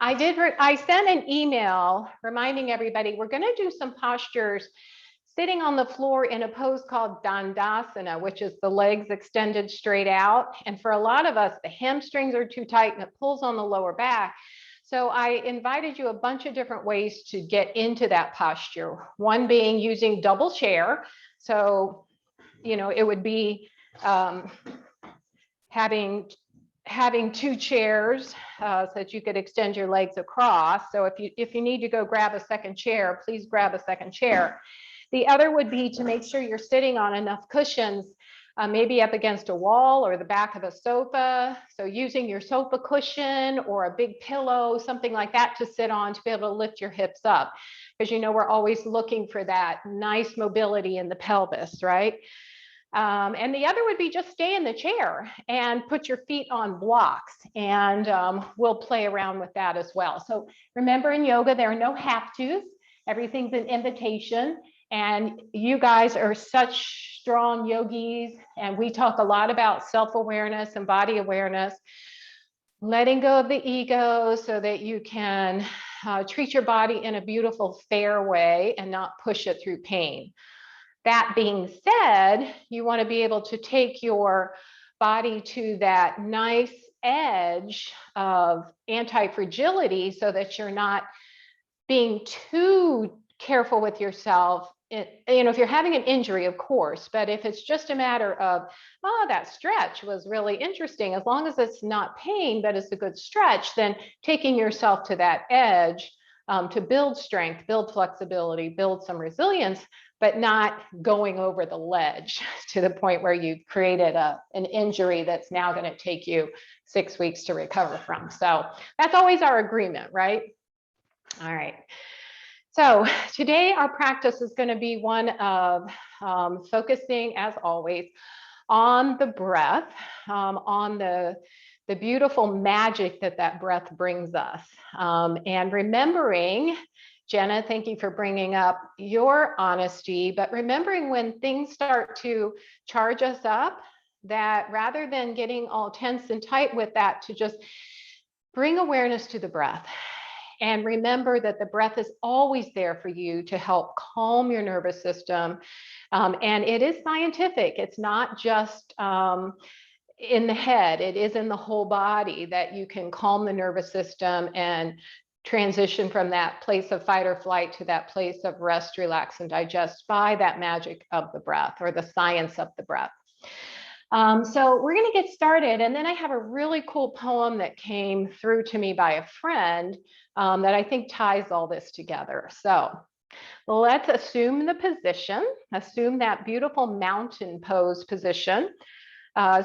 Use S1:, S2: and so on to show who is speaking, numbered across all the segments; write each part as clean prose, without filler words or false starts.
S1: I sent an email reminding everybody we're going to do some postures sitting on the floor in a pose called Dandasana, which is the legs extended straight out. And for a lot of us, the hamstrings are too tight and it pulls on the lower back. So I invited you a bunch of different ways to get into that posture. One being using double chair. So, it would be having two chairs so that you could extend your legs across. So if you need to go grab a second chair, please grab a second chair. The other would be to make sure you're sitting on enough cushions, maybe up against a wall or the back of a sofa. So using your sofa cushion or a big pillow, something like that to sit on to be able to lift your hips up. Because we're always looking for that nice mobility in the pelvis, right? And the other would be just stay in the chair and put your feet on blocks, and we'll play around with that as well. So remember, in yoga, there are no have-tos. Everything's an invitation. And you guys are such strong yogis, and we talk a lot about self-awareness and body awareness, letting go of the ego so that you can treat your body in a beautiful, fair way and not push it through pain. That being said, you want to be able to take your body to that nice edge of anti-fragility so that you're not being too careful with yourself. If you're having an injury, of course, but if it's just a matter of, oh, that stretch was really interesting, as long as it's not pain, but it's a good stretch, then taking yourself to that edge to build strength, build flexibility, build some resilience, but not going over the ledge to the point where you've created an injury that's now going to take you 6 weeks to recover from. So that's always our agreement, right? All right. So today our practice is going to be one of focusing, as always, on the breath, on the beautiful magic that breath brings us. And remembering, Jenna, thank you for bringing up your honesty, but remembering when things start to charge us up, that rather than getting all tense and tight with that, to just bring awareness to the breath. And remember that the breath is always there for you to help calm your nervous system. And it is scientific. It's not just in the head, it is in the whole body that you can calm the nervous system and transition from that place of fight or flight to that place of rest, relax, and digest by that magic of the breath, or the science of the breath. So we're going to get started. And then I have a really cool poem that came through to me by a friend that I think ties all this together. So let's assume the position, assume that beautiful mountain pose position,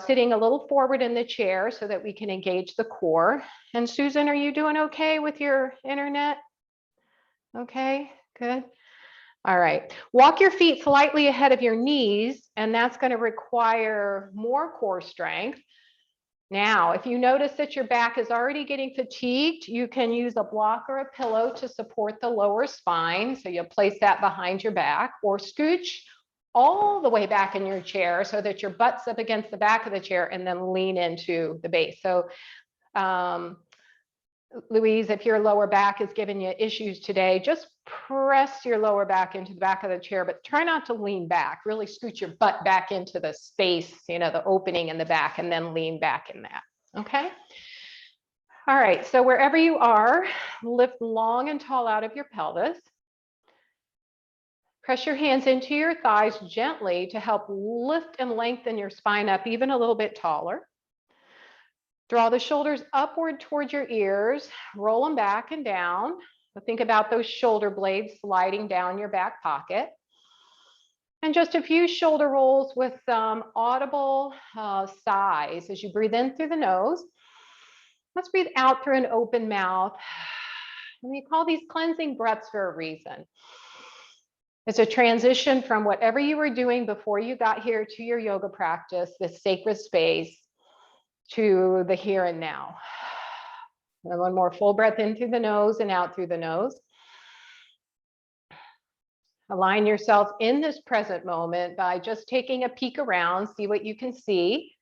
S1: sitting a little forward in the chair so that we can engage the core. And Susan, are you doing okay with your internet? Okay, good. All right, walk your feet slightly ahead of your knees, and that's going to require more core strength. Now, if you notice that your back is already getting fatigued, you can use a block or a pillow to support the lower spine. So you'll place that behind your back, or scooch all the way back in your chair so that your butt's up against the back of the chair, and then lean into the base. So Louise, if your lower back is giving you issues today, just press your lower back into the back of the chair, but try not to lean back. Really scoot your butt back into the space, the opening in the back, and then lean back in that. Okay. All right. So wherever you are, lift long and tall out of your pelvis. Press your hands into your thighs gently to help lift and lengthen your spine up even a little bit taller. Draw the shoulders upward towards your ears, roll them back and down. So think about those shoulder blades sliding down your back pocket. And just a few shoulder rolls with some audible sighs as you breathe in through the nose. Let's breathe out through an open mouth. And we call these cleansing breaths for a reason. It's a transition from whatever you were doing before you got here to your yoga practice, this sacred space, to the here and now. And one more full breath in through the nose and out through the nose. Align yourself in this present moment by just taking a peek around, see what you can see,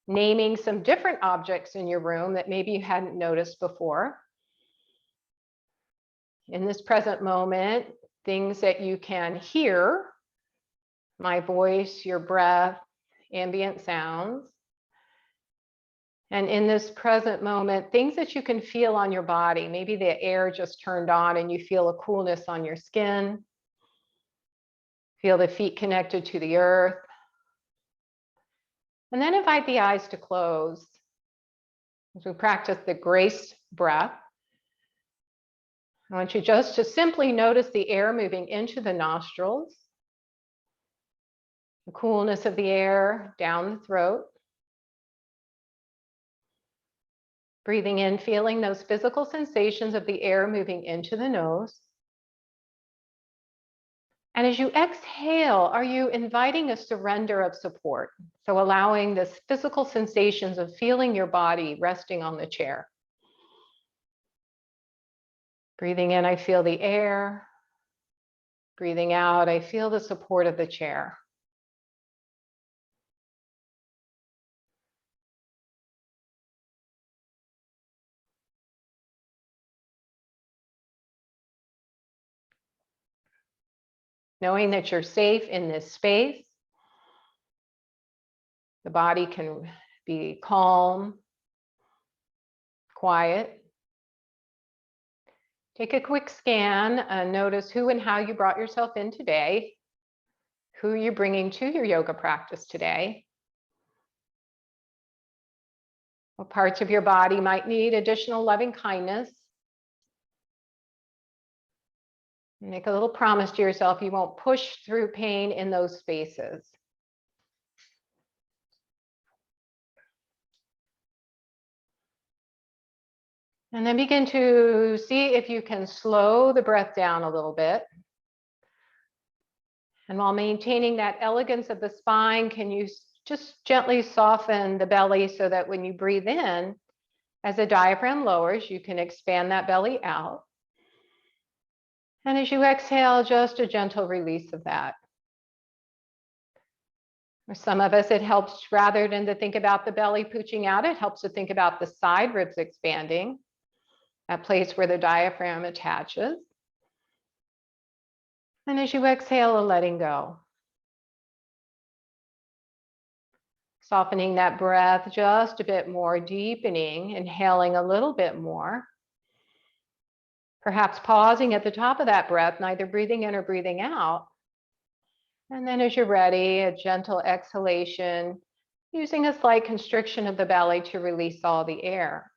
S1: naming some different objects in your room that maybe you hadn't noticed before. in this present moment, things that you can hear, my voice, your breath, ambient sounds. And in this present moment, things that you can feel on your body. Maybe the air just turned on and you feel a coolness on your skin. Feel the feet connected to the earth. And then invite the eyes to close as we practice the grace breath. I want you just to simply notice the air moving into the nostrils, the coolness of the air down the throat. Breathing in, feeling those physical sensations of the air moving into the nose. And as you exhale, are you inviting a surrender of support? So allowing this physical sensations of feeling your body resting on the chair. Breathing in, I feel the air. Breathing out, I feel the support of the chair. Knowing that you're safe in this space, the body can be calm, quiet. Take a quick scan and notice who and how you brought yourself in today, who you're bringing to your yoga practice today. What parts of your body might need additional loving kindness. Make a little promise to yourself you won't push through pain in those spaces. And then begin to see if you can slow the breath down a little bit. And while maintaining that elegance of the spine, can you just gently soften the belly so that when you breathe in, as the diaphragm lowers, you can expand that belly out. And as you exhale, just a gentle release of that. For some of us, it helps rather than to think about the belly pooching out, it helps to think about the side ribs expanding, that place where the diaphragm attaches. And as you exhale, letting go. Softening that breath just a bit more, deepening, inhaling a little bit more. Perhaps pausing at the top of that breath, neither breathing in or breathing out. And then as you're ready, a gentle exhalation, using a slight constriction of the belly to release all the air.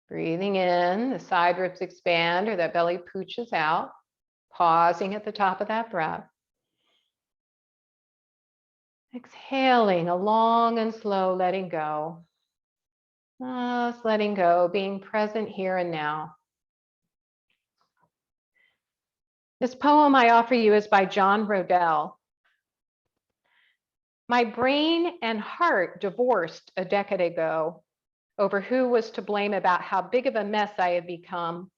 S1: Breathing in, the side ribs expand or that belly pooches out. Pausing at the top of that breath. Exhaling a long and slow letting go. Just letting go, being present here and now. This poem I offer you is by John Rodell. My brain and heart divorced a decade ago over who was to blame about how big of a mess I had become.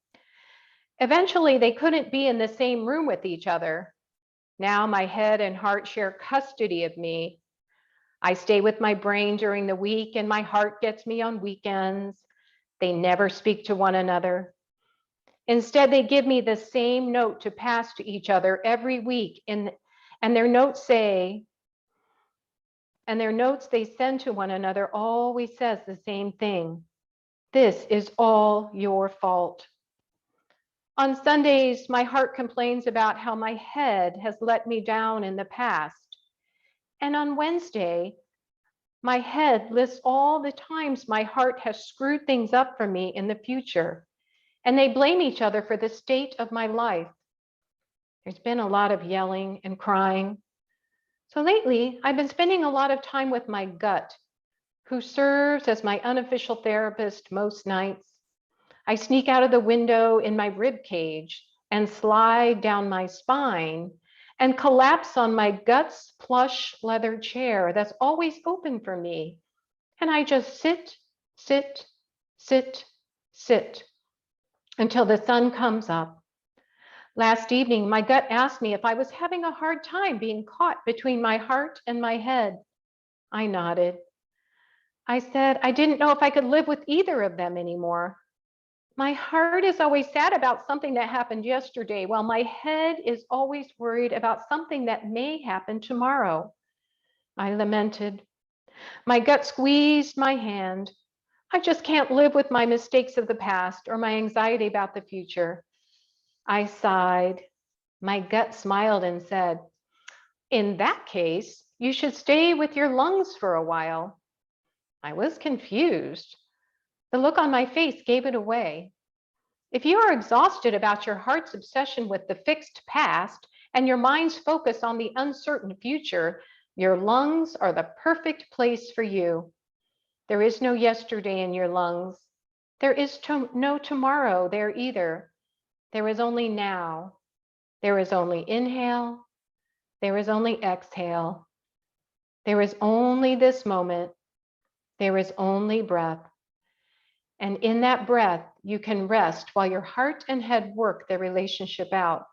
S1: Eventually, they couldn't be in the same room with each other. Now my head and heart share custody of me. I stay with my brain during the week and my heart gets me on weekends. They never speak to one another. Instead, they give me the same note to pass to each other every week. And their notes they send to one another always says the same thing. This is all your fault. On Sundays, my heart complains about how my head has let me down in the past. And on Wednesday, my head lists all the times my heart has screwed things up for me in the future. And they blame each other for the state of my life. There's been a lot of yelling and crying. So lately, I've been spending a lot of time with my gut, who serves as my unofficial therapist most nights. I sneak out of the window in my rib cage and slide down my spine and collapse on my gut's plush leather chair that's always open for me. And I just sit, sit, sit, sit until the sun comes up. Last evening, my gut asked me if I was having a hard time being caught between my heart and my head. I nodded. I said I didn't know if I could live with either of them anymore. My heart is always sad about something that happened yesterday, while my head is always worried about something that may happen tomorrow. I lamented. My gut squeezed my hand. I just can't live with my mistakes of the past or my anxiety about the future. I sighed. My gut smiled and said, in that case, you should stay with your lungs for a while. I was confused. The look on my face gave it away. If you are exhausted about your heart's obsession with the fixed past and your mind's focus on the uncertain future, your lungs are the perfect place for you. There is no yesterday in your lungs. There is no tomorrow there either. There is only now. There is only inhale. There is only exhale. There is only this moment. There is only breath. And in that breath, you can rest while your heart and head work their relationship out.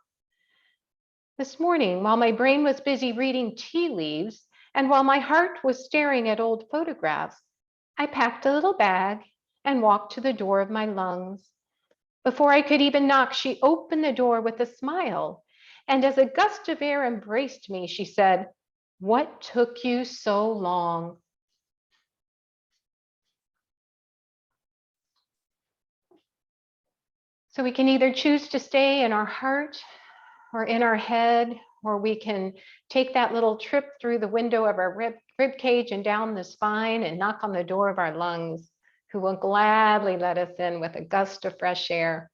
S1: This morning, while my brain was busy reading tea leaves, and while my heart was staring at old photographs, I packed a little bag and walked to the door of my lungs. Before I could even knock, she opened the door with a smile. And as a gust of air embraced me, she said, "What took you so long?" So we can either choose to stay in our heart or in our head, or we can take that little trip through the window of our rib cage and down the spine and knock on the door of our lungs, who will gladly let us in with a gust of fresh air.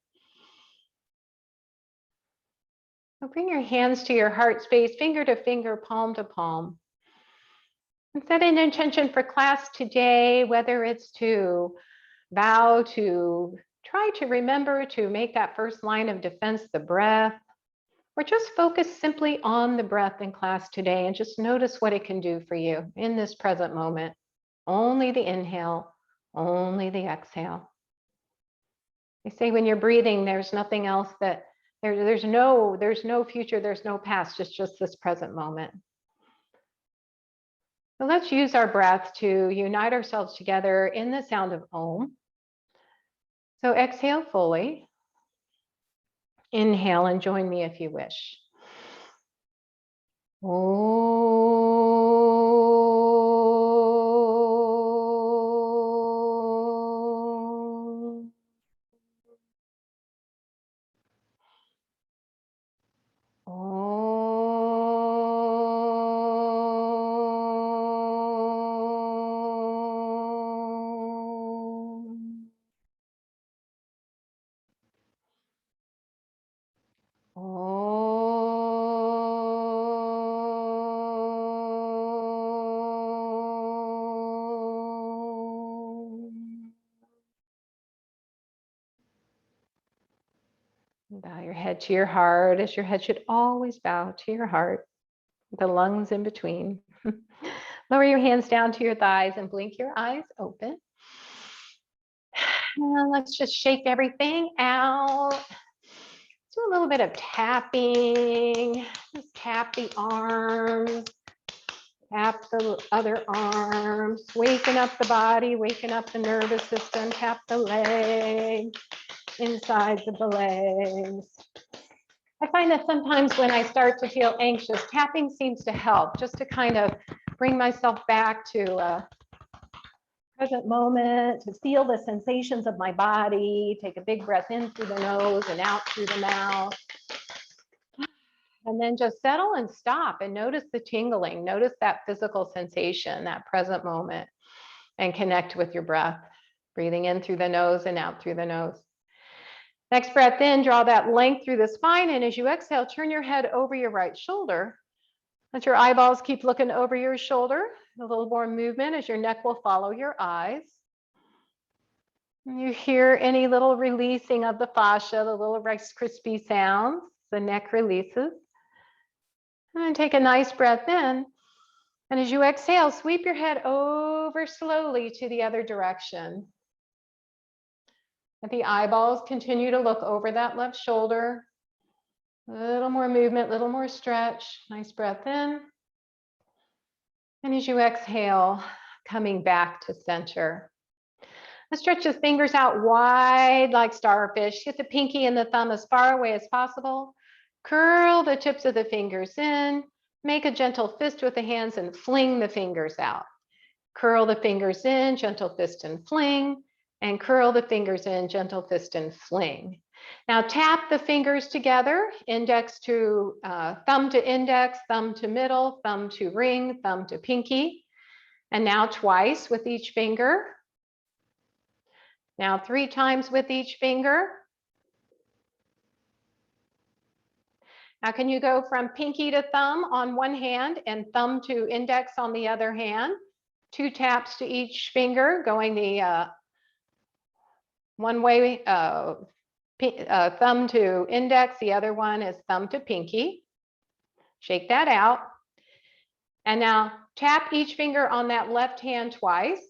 S1: So bring your hands to your heart space, finger to finger, palm to palm. And set an intention for class today, whether it's to vow to try to remember to make that first line of defense the breath, or just focus simply on the breath in class today and just notice what it can do for you in this present moment. Only the inhale, only the exhale. They say when you're breathing, there's nothing else that there's no future, there's no past, it's just this present moment. So let's use our breath to unite ourselves together in the sound of Om. So exhale fully. Inhale and join me if you wish. Om. Om. Bow your head to your heart, as your head should always bow to your heart, the lungs in between. Lower your hands down to your thighs and blink your eyes open. And let's just shake everything out. Do a little bit of tapping. Just tap the arms, tap the other arms, waken up the body, waken up the nervous system, tap the legs, insides of the legs. I find that sometimes when I start to feel anxious, tapping seems to help, just to kind of bring myself back to present moment, to feel the sensations of my body, take a big breath in through the nose and out through the mouth. And then just settle and stop and notice the tingling, notice that physical sensation, that present moment, and connect with your breath, breathing in through the nose and out through the nose. Next breath in, draw that length through the spine, and as you exhale, turn your head over your right shoulder. Let your eyeballs keep looking over your shoulder. A little more movement as your neck will follow your eyes. You hear any little releasing of the fascia, the little Rice Krispie sounds, the neck releases. And take a nice breath in. And as you exhale, sweep your head over slowly to the other direction. Let the eyeballs continue to look over that left shoulder. A little more movement, a little more stretch. Nice breath in. And as you exhale, coming back to center. Let's stretch the fingers out wide like starfish. Get the pinky and the thumb as far away as possible. Curl the tips of the fingers in. Make a gentle fist with the hands and fling the fingers out. Curl the fingers in, gentle fist and fling, and curl the fingers in, gentle fist and fling. Now tap the fingers together, index to thumb to index, thumb to middle, thumb to ring, thumb to pinky. And now twice with each finger. Now 3 times with each finger. Now can you go from pinky to thumb on one hand and thumb to index on the other hand? 2 taps to each finger, going the one way, thumb to index, the other one is thumb to pinky. Shake that out. And now tap each finger on that left hand twice.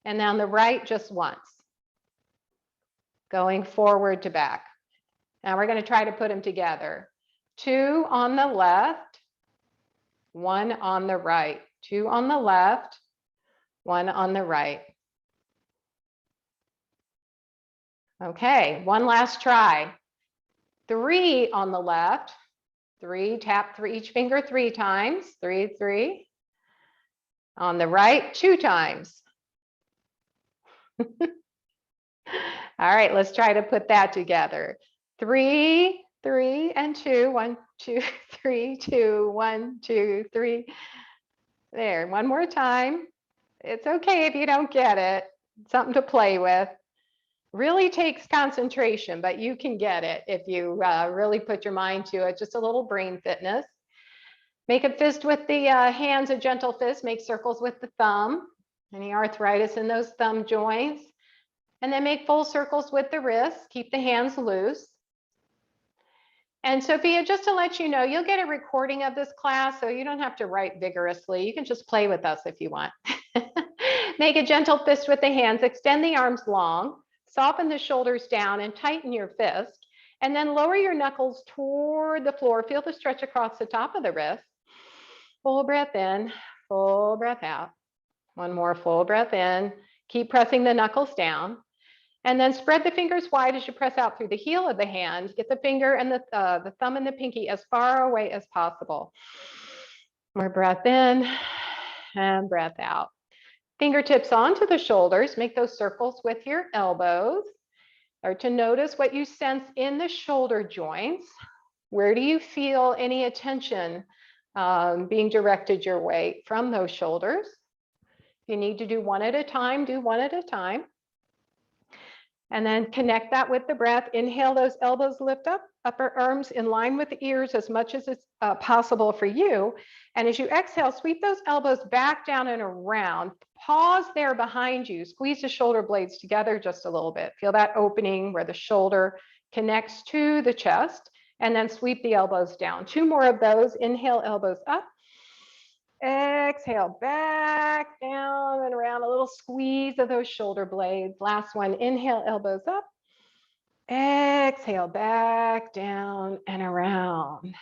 S1: And on the right just once. Going forward to back. Now we're going to try to put them together. 2 on the left, 1 on the right. 2 on the left, 1 on the right. Okay, one last try. 3 on the left, 3, tap through each finger 3 times, 3, 3. On the right, 2 times. All right, let's try to put that together. 3, 3, and 2. 1, 2, 3, 2, 1, 2, 3. There, one more time. It's okay if you don't get it. Something to play with. Really takes concentration, but you can get it if you really put your mind to it. Just a little brain fitness. Make a fist with the hands, a gentle fist. Make circles with the thumb. Any arthritis in those thumb joints. And then make full circles with the wrists. Keep the hands loose. And Sophia, just to let you know, you'll get a recording of this class, so you don't have to write vigorously. You can just play with us if you want. Make a gentle fist with the hands. Extend the arms long. Soften the shoulders down and tighten your fist. And then lower your knuckles toward the floor. Feel the stretch across the top of the wrist. Full breath in, full breath out. One more full breath in. Keep pressing the knuckles down. And then spread the fingers wide as you press out through the heel of the hand. Get the finger and the thumb and the pinky as far away as possible. More breath in and breath out. Fingertips onto the shoulders. Make those circles with your elbows. Start to notice what you sense in the shoulder joints. Where do you feel any attention being directed your way from those shoulders? If you need to do one at a time, do one at a time. And then connect that with the breath. Inhale, those elbows lift up, upper arms in line with the ears as much as it's possible for you. And as you exhale, sweep those elbows back down and around. Pause there behind you. Squeeze the shoulder blades together just a little bit. Feel that opening where the shoulder connects to the chest. And then sweep the elbows down. 2 more of those. Inhale, elbows up. Exhale, back down and around, a little squeeze of those shoulder blades. Last one, inhale, elbows up. Exhale, back down and around.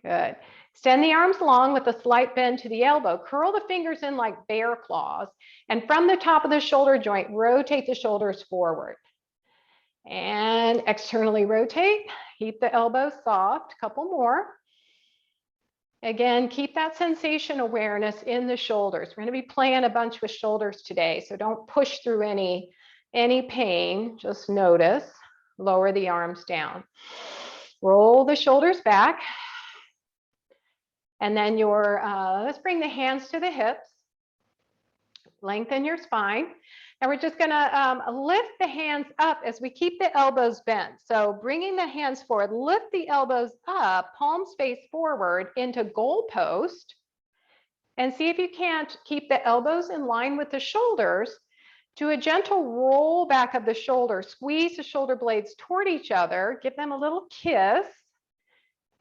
S1: Good. Extend the arms long with a slight bend to the elbow. Curl the fingers in like bear claws. And from the top of the shoulder joint, rotate the shoulders forward. And externally rotate. Keep the elbows soft. A couple more. Again, keep that sensation awareness in the shoulders. We're going to be playing a bunch with shoulders today, so don't push through any pain. Just notice. Lower the arms down. Roll the shoulders back. And then let's bring the hands to the hips. Lengthen your spine. And we're just going to lift the hands up as we keep the elbows bent. So bringing the hands forward, lift the elbows up, palms face forward into goal post. And see if you can't keep the elbows in line with the shoulders. Do a gentle roll back of the shoulder. Squeeze the shoulder blades toward each other. Give them a little kiss.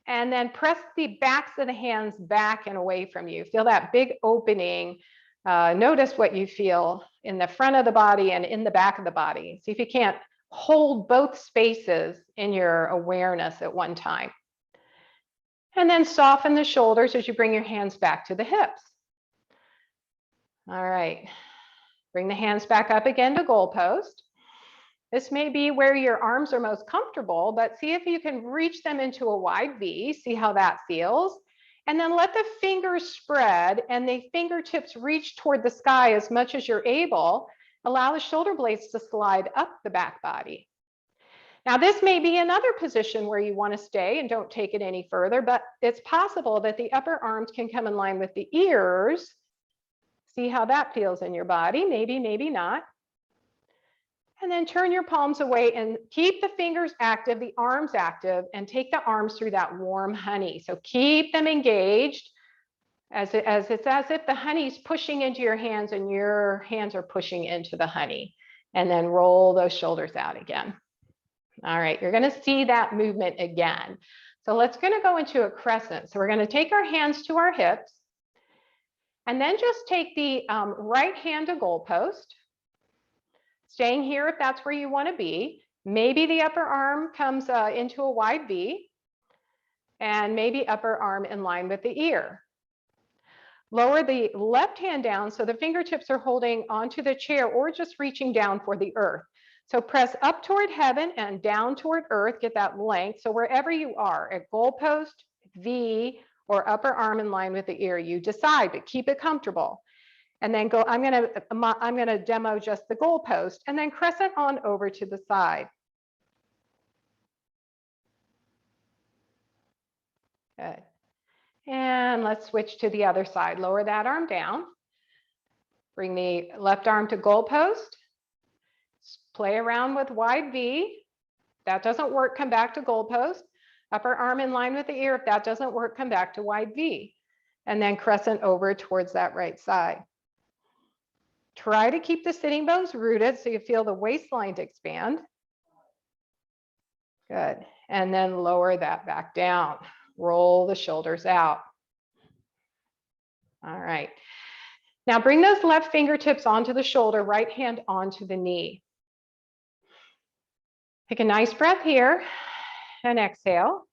S1: And then press the backs of the hands back and away from you. Feel that big opening. Notice what you feel in the front of the body and in the back of the body. See if you can't hold both spaces in your awareness at one time. And then soften the shoulders as you bring your hands back to the hips. All right. Bring the hands back up again to goalpost. This may be where your arms are most comfortable, but see if you can reach them into a wide V, see how that feels. And then let the fingers spread and the fingertips reach toward the sky as much as you're able. Allow the shoulder blades to slide up the back body. Now, this may be another position where you want to stay and don't take it any further, but it's possible that the upper arms can come in line with the ears. See how that feels in your body, maybe, maybe not. And then turn your palms away and keep the fingers active, the arms active, and take the arms through that warm honey. So keep them engaged it's as if the honey's pushing into your hands and your hands are pushing into the honey. And then roll those shoulders out again. All right, you're going to see that movement again. So let's go into a crescent. So we're going to take our hands to our hips and then just take the right hand to goalpost. Staying here if that's where you want to be. Maybe the upper arm comes into a wide V and maybe upper arm in line with the ear. Lower the left hand down so the fingertips are holding onto the chair or just reaching down for the earth. So press up toward heaven and down toward earth, get that length. So wherever you are, at goalpost, V, or upper arm in line with the ear, you decide, but keep it comfortable. And then go, I'm gonna demo just the goalpost and then crescent on over to the side. Good. And let's switch to the other side. Lower that arm down. Bring the left arm to goalpost. Play around with wide V. If that doesn't work, come back to goalpost. Upper arm in line with the ear. If that doesn't work, come back to wide V. And then crescent over towards that right side. Try to keep the sitting bones rooted so you feel the waistline to expand. Good. And then lower that back down. Roll the shoulders out. All right. Now bring those left fingertips onto the shoulder, right hand onto the knee. Take a nice breath here and exhale.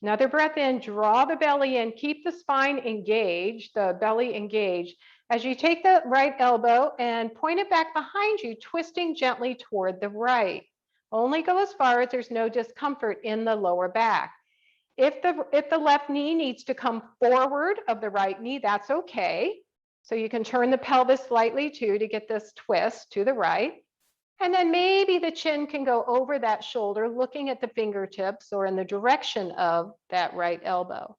S1: Another breath in, draw the belly in, keep the spine engaged, the belly engaged. As you take the right elbow and point it back behind you, twisting gently toward the right. Only go as far as there's no discomfort in the lower back. If the left knee needs to come forward of the right knee, that's okay. So you can turn the pelvis slightly too to get this twist to the right. And then maybe the chin can go over that shoulder, looking at the fingertips or in the direction of that right elbow.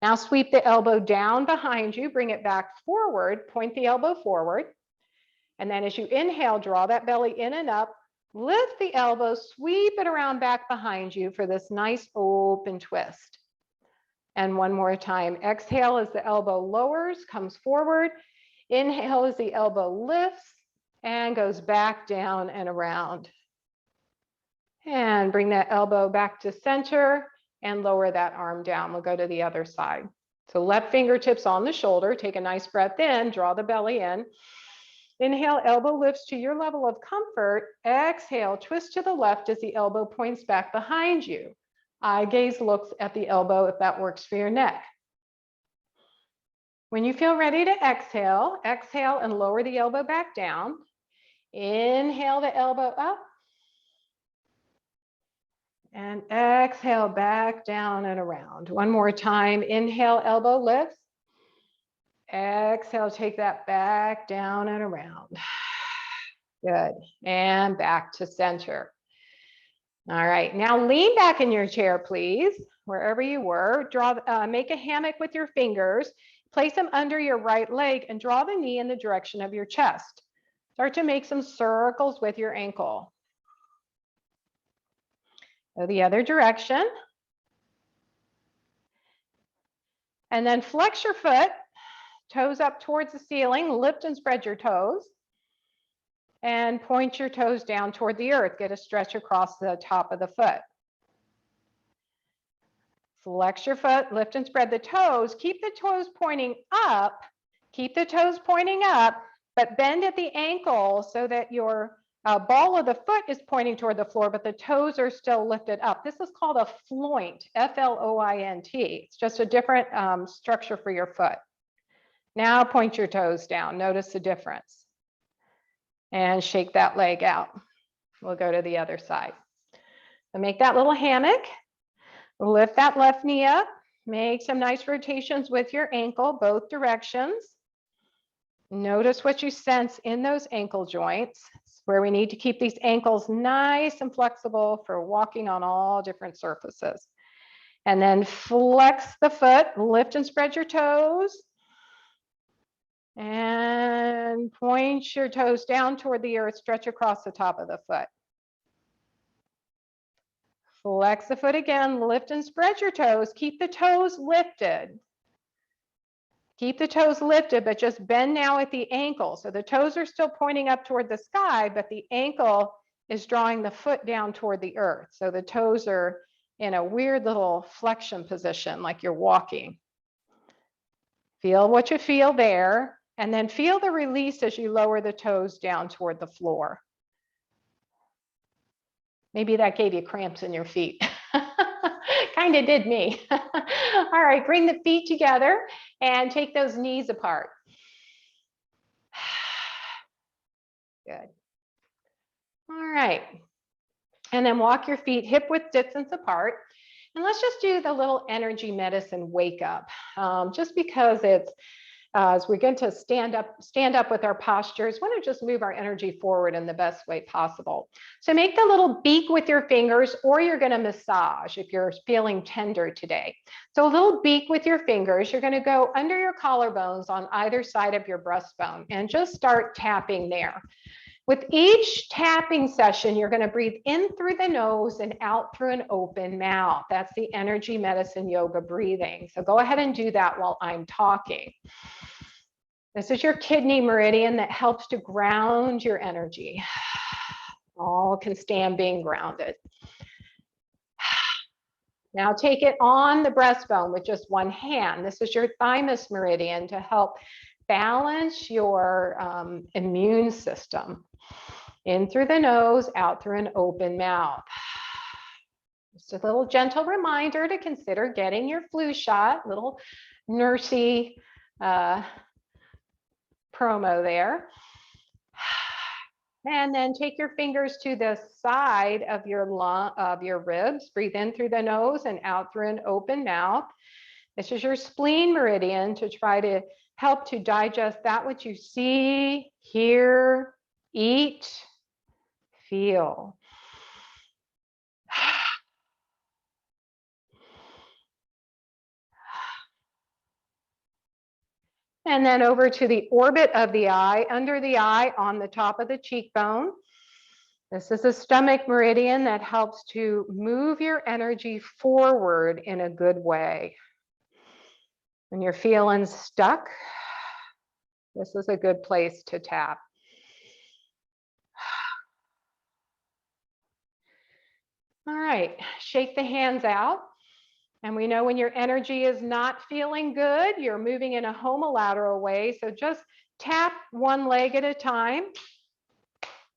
S1: Now sweep the elbow down behind you, bring it back forward, point the elbow forward. And then as you inhale, draw that belly in and up, lift the elbow, sweep it around back behind you for this nice open twist. And one more time, exhale as the elbow lowers, comes forward. Inhale as the elbow lifts and goes back down and around. And bring that elbow back to center and lower that arm down. We'll go to the other side. So left fingertips on the shoulder, take a nice breath in, draw the belly in. Inhale, elbow lifts to your level of comfort. Exhale, twist to the left as the elbow points back behind you. Eye gaze looks at the elbow if that works for your neck. When you feel ready to exhale, exhale and lower the elbow back down. Inhale the elbow up. And exhale back down and around. One more time. Inhale, elbow lifts. Exhale, take that back down and around. Good. And back to center. All right. Now lean back in your chair, please, wherever you were. Make a hammock with your fingers. Place them under your right leg and draw the knee in the direction of your chest. Start to make some circles with your ankle. Go the other direction. And then flex your foot, toes up towards the ceiling, lift and spread your toes. And point your toes down toward the earth. Get a stretch across the top of the foot. Flex your foot, lift and spread the toes. Keep the toes pointing up. Keep the toes pointing up, but bend at the ankle so that your ball of the foot is pointing toward the floor, but the toes are still lifted up. This is called a floint, F-L-O-I-N-T. It's just a different structure for your foot. Now point your toes down. Notice the difference. And shake that leg out. We'll go to the other side. So make that little hammock. Lift that left knee up. Make some nice rotations with your ankle, both directions. Notice what you sense in those ankle joints. It's where we need to keep these ankles nice and flexible for walking on all different surfaces. And then flex the foot, lift and spread your toes. And point your toes down toward the earth, stretch across the top of the foot. Flex the foot again, lift and spread your toes. Keep the toes lifted. Keep the toes lifted, but just bend now at the ankle. So the toes are still pointing up toward the sky, but the ankle is drawing the foot down toward the earth. So the toes are in a weird little flexion position, like you're walking. Feel what you feel there, and then feel the release as you lower the toes down toward the floor. Maybe that gave you cramps in your feet. Kind of did me. All right, bring the feet together and take those knees apart. Good. All right. And then walk your feet hip width distance apart. And let's just do the little energy medicine wake up. Just because it's, as we're going to stand up with our postures, want to just move our energy forward in the best way possible. So make the little beak with your fingers, or you're going to massage if you're feeling tender today. So a little beak with your fingers, you're going to go under your collarbones on either side of your breastbone and just start tapping there. With each tapping session, you're going to breathe in through the nose and out through an open mouth. That's the energy medicine yoga breathing. So go ahead and do that while I'm talking. This is your kidney meridian that helps to ground your energy. All can stand being grounded. Now take it on the breastbone with just one hand. This is your thymus meridian to help balance your immune system. In through the nose, out through an open mouth. Just a little gentle reminder to consider getting your flu shot, little nursey promo there. And then take your fingers to the side of your ribs. Breathe in through the nose and out through an open mouth. This is your spleen meridian to try to help to digest that which you see, hear, eat, feel. And then over to the orbit of the eye, under the eye, on the top of the cheekbone. This is a stomach meridian that helps to move your energy forward in a good way. When you're feeling stuck, this is a good place to tap. All right, shake the hands out. And we know when your energy is not feeling good, you're moving in a homolateral way. So just tap one leg at a time.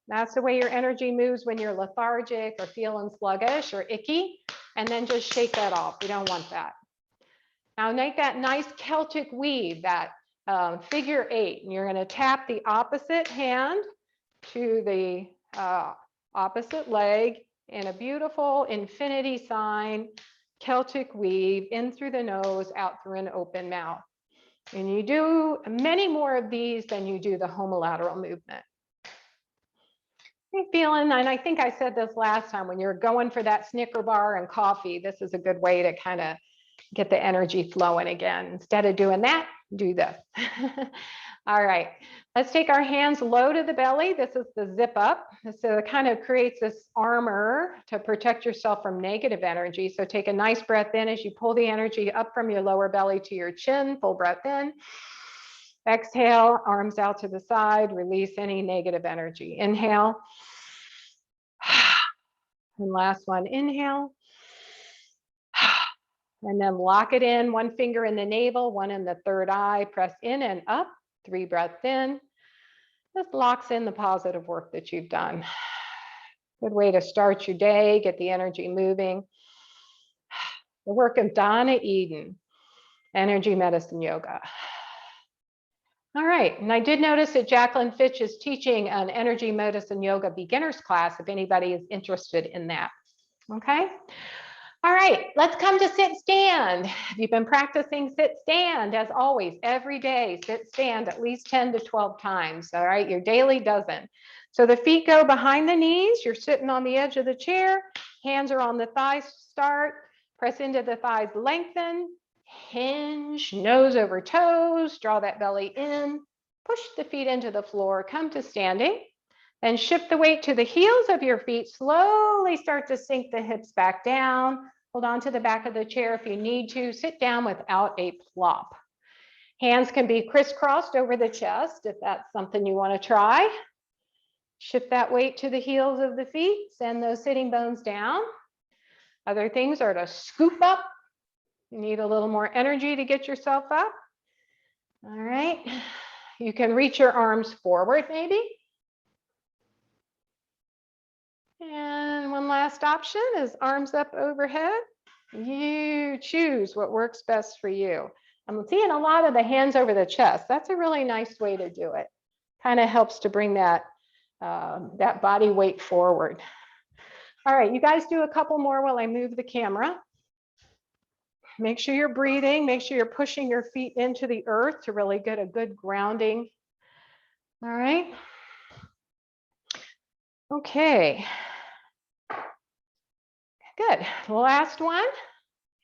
S1: That's the way your energy moves when you're lethargic or feeling sluggish or icky. And then just shake that off. We don't want that. Now make that nice Celtic weave, that figure 8. And you're going to tap the opposite hand to the opposite leg in a beautiful infinity sign. Celtic weave in through the nose, out through an open mouth. And you do many more of these than you do the homolateral movement. I'm feeling, and I think I said this last time, when you're going for that Snicker bar and coffee, this is a good way to kind of get the energy flowing again. Instead of doing that, do this. All right, let's take our hands low to the belly. This is the zip up. So it kind of creates this armor to protect yourself from negative energy. So take a nice breath in as you pull the energy up from your lower belly to your chin. Full breath in. Exhale, arms out to the side. Release any negative energy. Inhale. And last one, inhale. And then lock it in, one finger in the navel, one in the third eye. Press in and up. 3 breaths in. This locks in the positive work that you've done. Good way to start your day, get the energy moving. The work of Donna Eden, Energy Medicine Yoga. All right, and I did notice that Jacqueline Fitch is teaching an energy medicine yoga beginners class if anybody is interested in that. Okay. All right, let's come to sit stand. If you've been practicing sit stand, as always, every day, sit stand at least 10 to 12 times. All right, your daily dozen. So the feet go behind the knees. You're sitting on the edge of the chair. Hands are on the thighs to start. Press into the thighs, lengthen, hinge, nose over toes, draw that belly in, push the feet into the floor, come to standing. Then shift the weight to the heels of your feet. Slowly start to sink the hips back down. Hold on to the back of the chair if you need to. Sit down without a plop. Hands can be crisscrossed over the chest if that's something you want to try. Shift that weight to the heels of the feet. Send those sitting bones down. Other things are to scoop up. You need a little more energy to get yourself up. All right. You can reach your arms forward maybe. And one last option is arms up overhead. You choose what works best for you. I'm seeing a lot of the hands over the chest. That's a really nice way to do it. Kind of helps to bring that body weight forward. All right, you guys do a couple more while I move the camera. Make sure you're breathing. Make sure you're pushing your feet into the earth to really get a good grounding. All right. Okay. Good. Last one.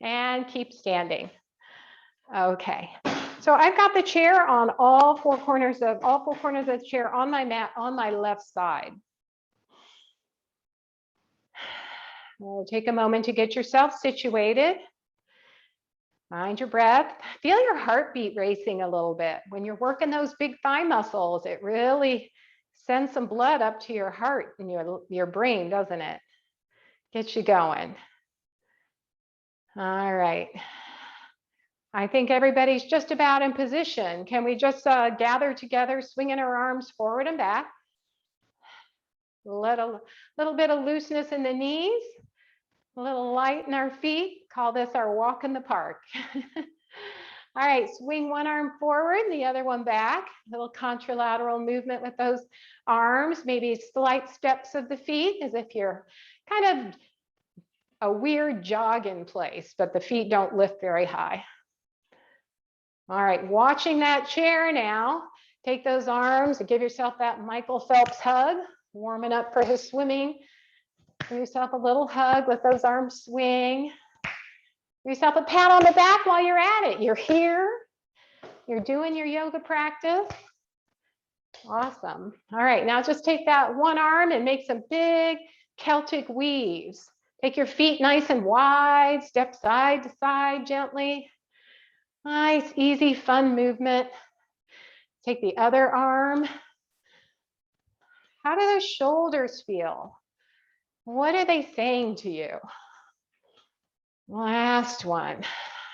S1: And keep standing. Okay. So I've got the chair on all four corners of the chair on my mat on my left side. We'll take a moment to get yourself situated. Mind your breath. Feel your heartbeat racing a little bit. When you're working those big thigh muscles, it really sends some blood up to your heart and your brain, doesn't it? Gets you going. All right. I think everybody's just about in position. Can we just gather together, swinging our arms forward and back? Let a little bit of looseness in the knees, a little light in our feet. Call this our walk in the park. All right, swing one arm forward, the other one back. A little contralateral movement with those arms, maybe slight steps of the feet as if you're kind of a weird jog in place, but the feet don't lift very high. All right, watching that chair now. Take those arms and give yourself that Michael Phelps hug, warming up for his swimming. Give yourself a little hug, let those arms swing. Give yourself a pat on the back while you're at it. You're here, you're doing your yoga practice. Awesome. All right, now just take that one arm and make some big Celtic weaves. Take your feet nice and wide, step side to side gently. Nice, easy, fun movement. Take the other arm. How do those shoulders feel? What are they saying to you? Last one.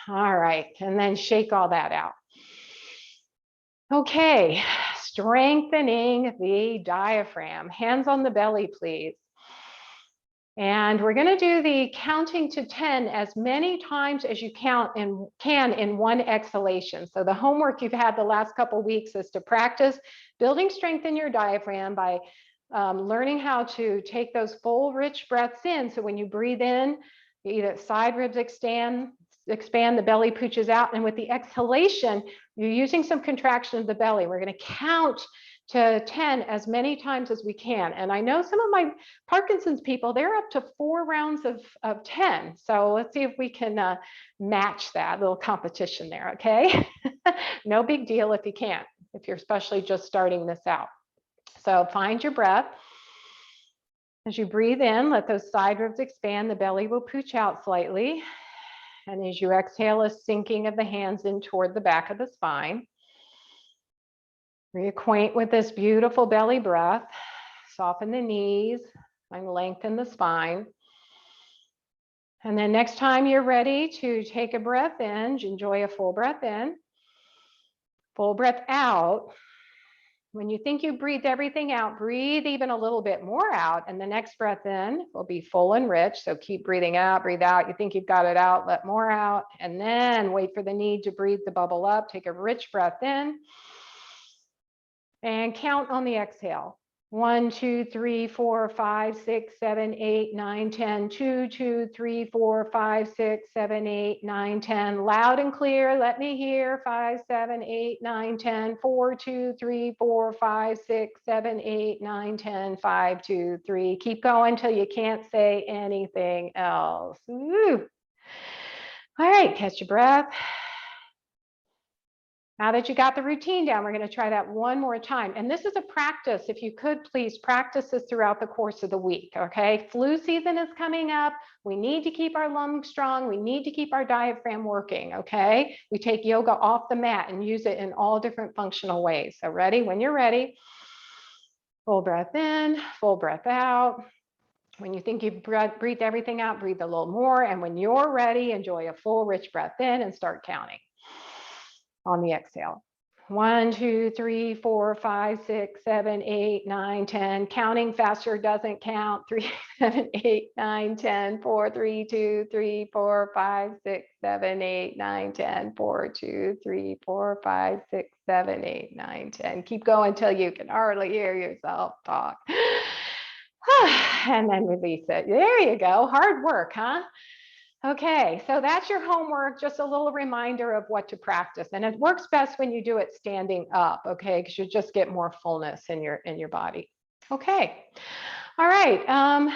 S1: All right, and then shake all that out. Okay, strengthening the diaphragm. Hands on the belly, please. And we're going to do the counting to 10 as many times as you can in one exhalation. So the homework you've had the last couple of weeks is to practice building strength in your diaphragm by learning how to take those full, rich breaths in. So when you breathe in, either side ribs expand, the belly pooches out. And with the exhalation, you're using some contraction of the belly. We're going to count to 10 as many times as we can. And I know some of my Parkinson's people, they're up to 4 rounds of 10. So let's see if we can match that little competition there, okay? No big deal if you can't, if you're especially just starting this out. So find your breath. As you breathe in, let those side ribs expand, the belly will pooch out slightly. And as you exhale, a sinking of the hands in toward the back of the spine. Reacquaint with this beautiful belly breath. Soften the knees and lengthen the spine. And then next time you're ready to take a breath in, enjoy a full breath in, full breath out. When you think you breathed everything out, breathe even a little bit more out. And the next breath in will be full and rich. So keep breathing out, breathe out. You think you've got it out, let more out. And then wait for the need to breathe the bubble up. Take a rich breath in. And count on the exhale. 1, 2, 3, 4, 5, 6, 7, 8, 9, 10. 2, 2, 3, 4, 5, 6, 7, 8, 9, 10. Loud and clear. Let me hear. 5, 7, 8, 9, 10. 4, 2, 3, 4, 5, 6, 7, 8, 9, 10. 5, 2, 3. Keep going till you can't say anything else. Woo. All right, catch your breath. Now that you got the routine down, we're going to try that one more time. And this is a practice. If you could, please practice this throughout the course of the week, okay? Flu season is coming up. We need to keep our lungs strong. We need to keep our diaphragm working, okay? We take yoga off the mat and use it in all different functional ways. So ready? When you're ready, full breath in, full breath out. When you think you've breathed everything out, breathe a little more. And when you're ready, enjoy a full, rich breath in and start counting on the exhale. 1, 2, 3, 4, 5, 6, 7, 8, 9, 10. Counting faster doesn't count. 3, 7, 8, 9, 10. 4, 3, 2, 3, 4, 5, 6, 7, 8, 9, 10. 4, 2, 3, 4, 5, 6, 7, 8, 9, 10. Keep going until you can hardly hear yourself talk. And then release it. There you go. Hard work, huh? Okay, so that's your homework, just a little reminder of what to practice. And it works best when you do it standing up, okay, because you just get more fullness in your body. Okay, all right,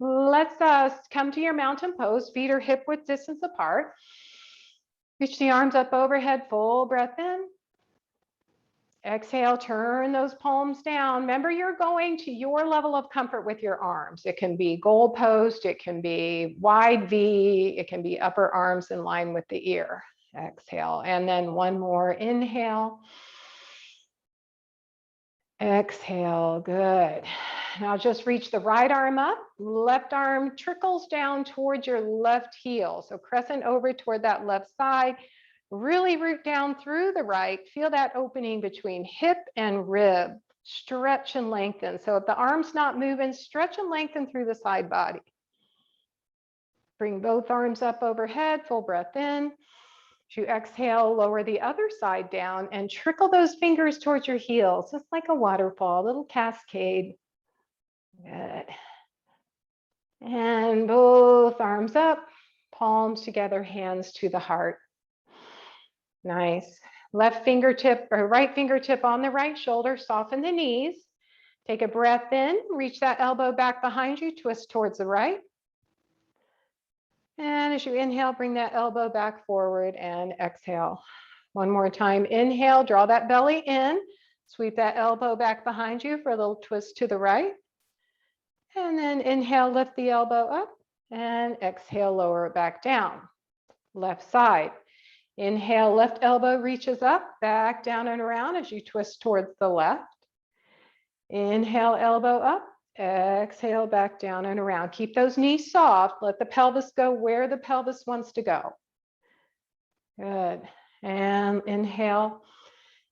S1: let's come to your mountain pose. Feet are hip width distance apart. Reach the arms up overhead, full breath in. Exhale, turn those palms down. Remember, you're going to your level of comfort with your arms. It can be goal post, it can be wide V, it can be upper arms in line with the ear. Exhale, and then one more inhale. Exhale, good. Now just reach the right arm up, left arm trickles down towards your left heel. So crescent over toward that left side. Really root down through the right. Feel that opening between hip and rib. Stretch and lengthen. So if the arm's not moving, stretch and lengthen through the side body. Bring both arms up overhead, full breath in. As you exhale, lower the other side down and trickle those fingers towards your heels, just like a waterfall, a little cascade. Good. And both arms up, palms together, hands to the heart. Nice. Left fingertip or right fingertip on the right shoulder, soften the knees. Take a breath in, reach that elbow back behind you, twist towards the right. And as you inhale, bring that elbow back forward and exhale. One more time, inhale, draw that belly in, sweep that elbow back behind you for a little twist to the right. And then inhale, lift the elbow up and exhale, lower it back down. Left side. Inhale, left elbow reaches up, back down and around as you twist towards the left. Inhale, elbow up, exhale, back down and around. Keep those knees soft. Let the pelvis go where the pelvis wants to go. Good. And inhale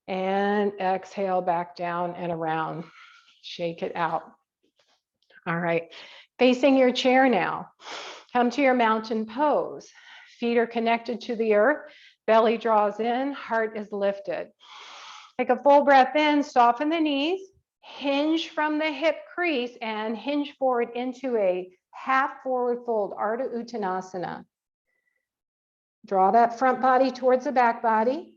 S1: and exhale, back down and around. Shake it out. All right. Facing your chair now. Come to your mountain pose. Feet are connected to the earth. Belly draws in, heart is lifted. Take a full breath in, soften the knees, hinge from the hip crease and hinge forward into a half forward fold, Ardha Uttanasana. Draw that front body towards the back body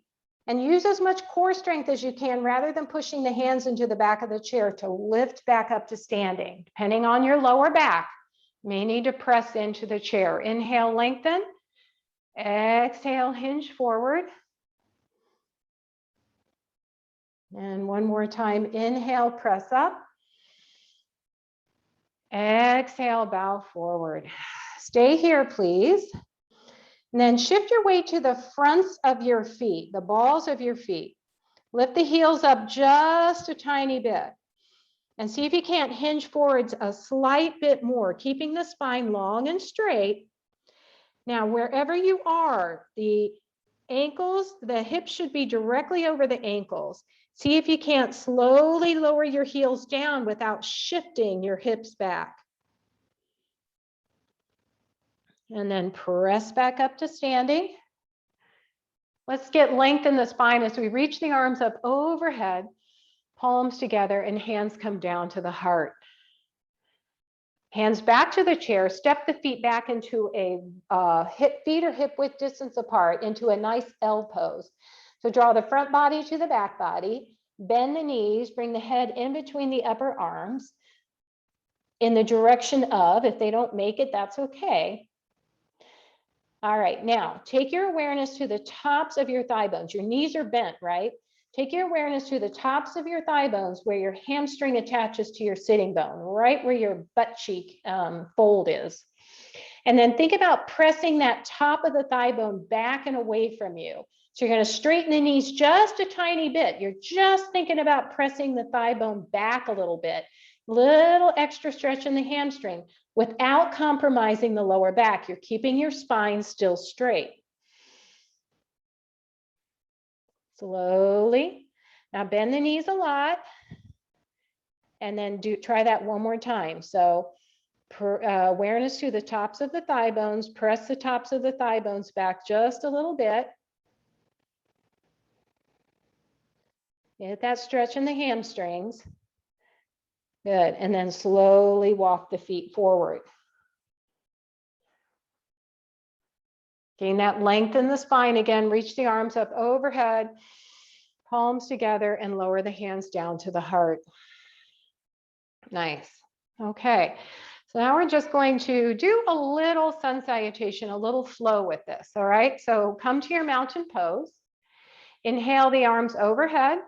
S1: and use as much core strength as you can rather than pushing the hands into the back of the chair to lift back up to standing. Depending on your lower back, you may need to press into the chair. Inhale, lengthen. Exhale, hinge forward. And one more time, inhale, press up. Exhale, bow forward. Stay here, please. And then shift your weight to the fronts of your feet, the balls of your feet. Lift the heels up just a tiny bit. And see if you can't hinge forwards a slight bit more, keeping the spine long and straight. Now, wherever you are, the ankles, the hips should be directly over the ankles. See if you can't slowly lower your heels down without shifting your hips back. And then press back up to standing. Let's get length in the spine as we reach the arms up overhead. palms together, and hands come down to the heart. Hands back to the chair, step the feet back into a feet or hip width distance apart into a nice L pose. So draw the front body to the back body, bend the knees, bring the head in between the upper arms in the direction of, if they don't make it, that's okay. All right, now take your awareness to the tops of your thigh bones. Your knees are bent, right? Take your awareness to the tops of your thigh bones where your hamstring attaches to your sitting bone, right where your butt cheek fold is. And then think about pressing that top of the thigh bone back and away from you. So you're going to straighten the knees just a tiny bit. You're just thinking about pressing the thigh bone back a little bit. Little extra stretch in the hamstring without compromising the lower back. You're keeping your spine still straight. Slowly. Now bend the knees a lot. And then try that one more time. So awareness to the tops of the thigh bones. Press the tops of the thigh bones back just a little bit. Get that stretch in the hamstrings. Good. And then slowly walk the feet forward. Gain that length in the spine again. Reach the arms up overhead, palms together, and lower the hands down to the heart. Nice. Okay. So now we're just going to do a little sun salutation, a little flow with this. All right. So come to your mountain pose. Inhale the arms overhead.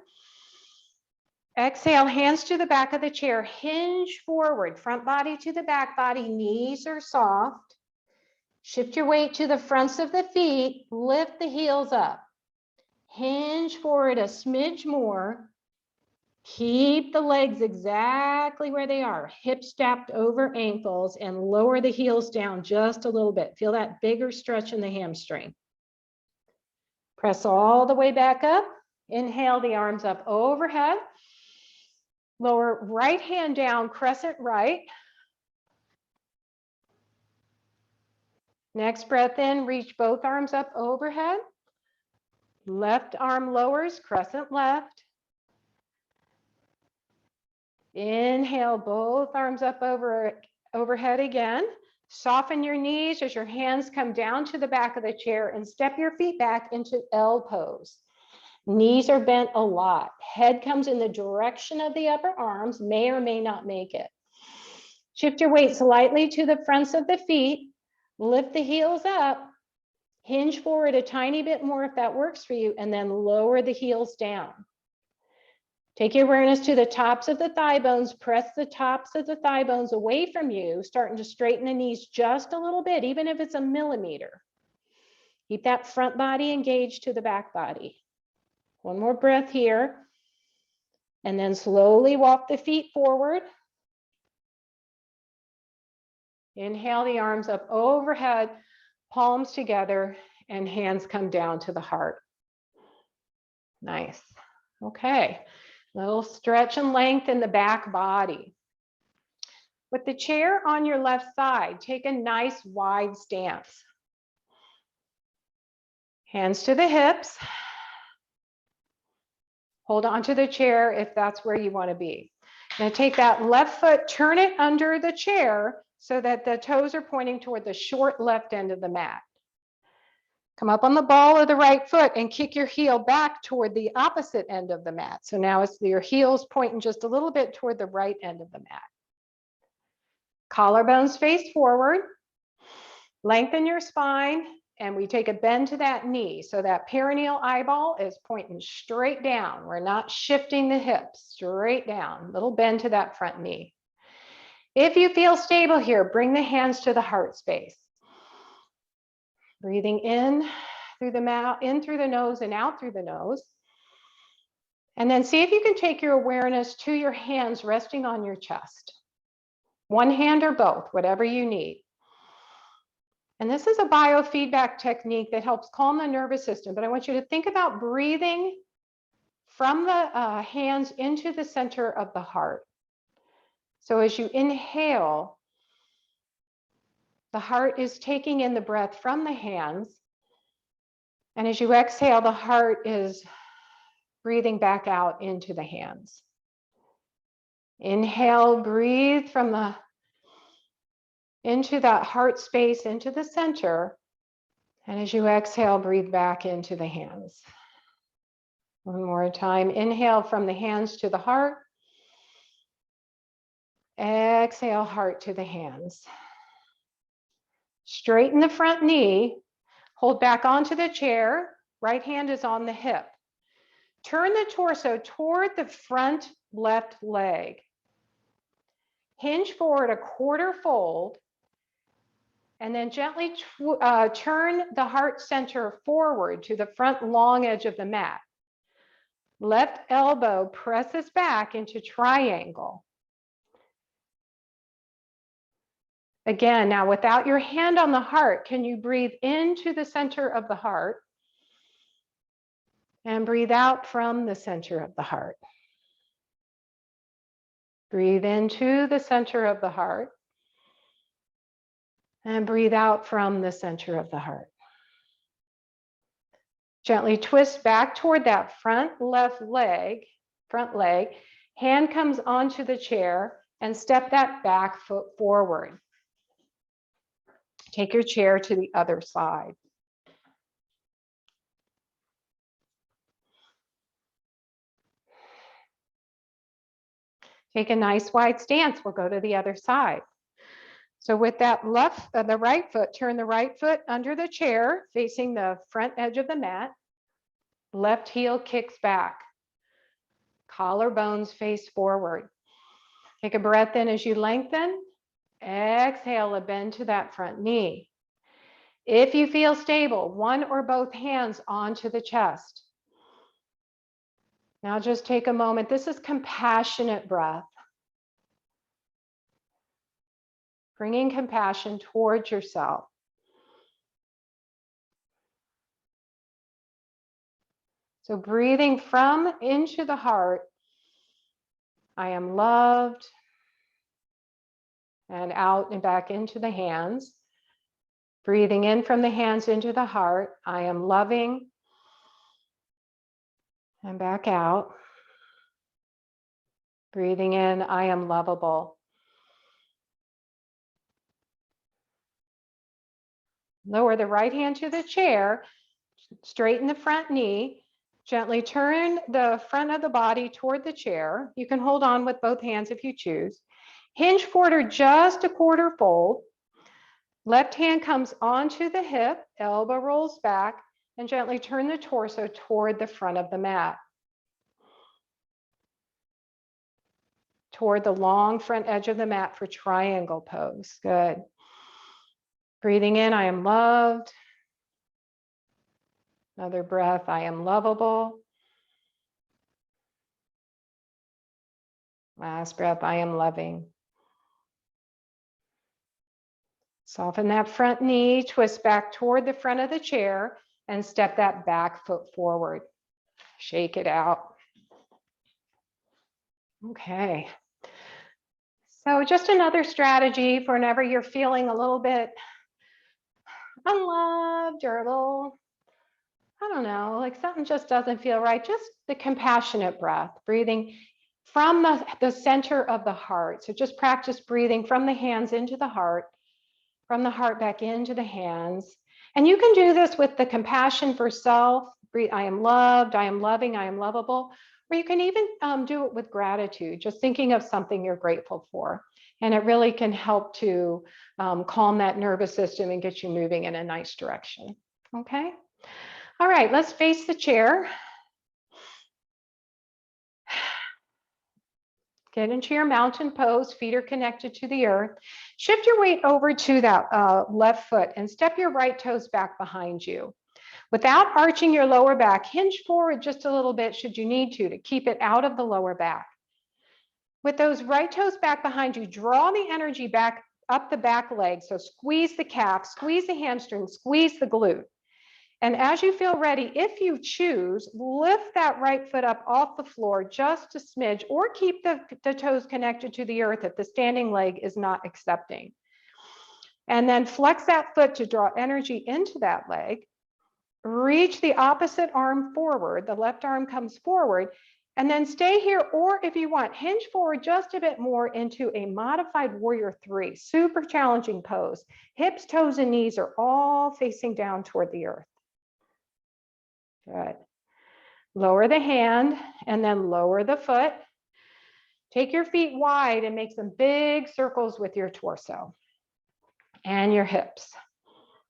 S1: Exhale, hands to the back of the chair, hinge forward, front body to the back body, knees are soft. Shift your weight to the fronts of the feet, lift the heels up. Hinge forward a smidge more. Keep the legs exactly where they are, hips stacked over ankles, and lower the heels down just a little bit. Feel that bigger stretch in the hamstring. Press all the way back up. Inhale the arms up overhead. Lower right hand down, crescent right. Next breath in, reach both arms up overhead. Left arm lowers, crescent left. Inhale, both arms up overhead again. Soften your knees as your hands come down to the back of the chair and step your feet back into L pose. Knees are bent a lot. Head comes in the direction of the upper arms, may or may not make it. Shift your weight slightly to the fronts of the feet. Lift the heels up. Hinge forward a tiny bit more if that works for you, and then lower the heels down. Take your awareness to the tops of the thigh bones. Press the tops of the thigh bones away from you, starting to straighten the knees just a little bit, even if it's a millimeter. Keep that front body engaged to the back body. One more breath here. And then slowly walk the feet forward. Inhale the arms up overhead, palms together, and hands come down to the heart. Nice. Okay. Little stretch and length in the back body. With the chair on your left side, take a nice wide stance. Hands to the hips. Hold on to the chair if that's where you want to be. Now take that left foot, turn it under the chair so that the toes are pointing toward the short left end of the mat. Come up on the ball of the right foot and kick your heel back toward the opposite end of the mat. So now it's your heels pointing just a little bit toward the right end of the mat. Collarbones face forward. Lengthen your spine, and we take a bend to that knee. So that perineal eyeball is pointing straight down. We're not shifting the hips, straight down. Little bend to that front knee. If you feel stable here, bring the hands to the heart space. Breathing in through the mouth, in through the nose and out through the nose. And then see if you can take your awareness to your hands resting on your chest. One hand or both, whatever you need. And this is a biofeedback technique that helps calm the nervous system, but I want you to think about breathing from the hands into the center of the heart. So as you inhale, the heart is taking in the breath from the hands. And as you exhale, the heart is breathing back out into the hands. Inhale, breathe from the into that heart space, into the center. And as you exhale, breathe back into the hands. One more time. Inhale from the hands to the heart. Exhale, heart to the hands. Straighten the front knee. Hold back onto the chair. Right hand is on the hip. Turn the torso toward the front left leg. Hinge forward a quarter fold. And then gently turn the heart center forward to the front long edge of the mat. Left elbow presses back into triangle. Again, now without your hand on the heart, can you breathe into the center of the heart and breathe out from the center of the heart? Breathe into the center of the heart and breathe out from the center of the heart. Gently twist back toward that front leg. Hand comes onto the chair and step that back foot forward. Take your chair to the other side. Take a nice wide stance. We'll go to the other side. So with that the right foot, turn the right foot under the chair, facing the front edge of the mat. Left heel kicks back. Collarbones face forward. Take a breath in as you lengthen. Exhale, a bend to that front knee. If you feel stable, one or both hands onto the chest. Now just take a moment. This is compassionate breath. Bringing compassion towards yourself. So breathing from into the heart, I am loved, and out and back into the hands. Breathing in from the hands into the heart, I am loving, and back out. Breathing in, I am lovable. Lower the right hand to the chair, straighten the front knee, gently turn the front of the body toward the chair. You can hold on with both hands if you choose. Hinge forward or just a quarter fold. Left hand comes onto the hip, elbow rolls back, and gently turn the torso toward the front of the mat. Toward the long front edge of the mat for triangle pose. Good. Breathing in, I am loved. Another breath, I am lovable. Last breath, I am loving. Soften that front knee, twist back toward the front of the chair, and step that back foot forward. Shake it out. Okay. So just another strategy for whenever you're feeling a little bit unloved or a little, I don't know, like something just doesn't feel right. Just the compassionate breath, breathing from the center of the heart. So just practice breathing from the hands into the heart, from the heart back into the hands. And you can do this with the compassion for self. Breathe, I am loved, I am loving, I am lovable. Or you can even do it with gratitude, just thinking of something you're grateful for. And it really can help to calm that nervous system and get you moving in a nice direction. Okay. All right, let's face the chair. Get into your mountain pose, feet are connected to the earth. Shift your weight over to that left foot and step your right toes back behind you. Without arching your lower back, hinge forward just a little bit should you need to keep it out of the lower back. With those right toes back behind you, draw the energy back up the back leg. So squeeze the calf, squeeze the hamstring, squeeze the glute. And as you feel ready, if you choose, lift that right foot up off the floor just a smidge, or keep the toes connected to the earth if the standing leg is not accepting. And then flex that foot to draw energy into that leg. Reach the opposite arm forward. The left arm comes forward. And then stay here, or if you want, hinge forward just a bit more into a modified warrior 3, super challenging pose. Hips, toes, and knees are all facing down toward the earth. Good. Lower the hand and then lower the foot. Take your feet wide and make some big circles with your torso and your hips.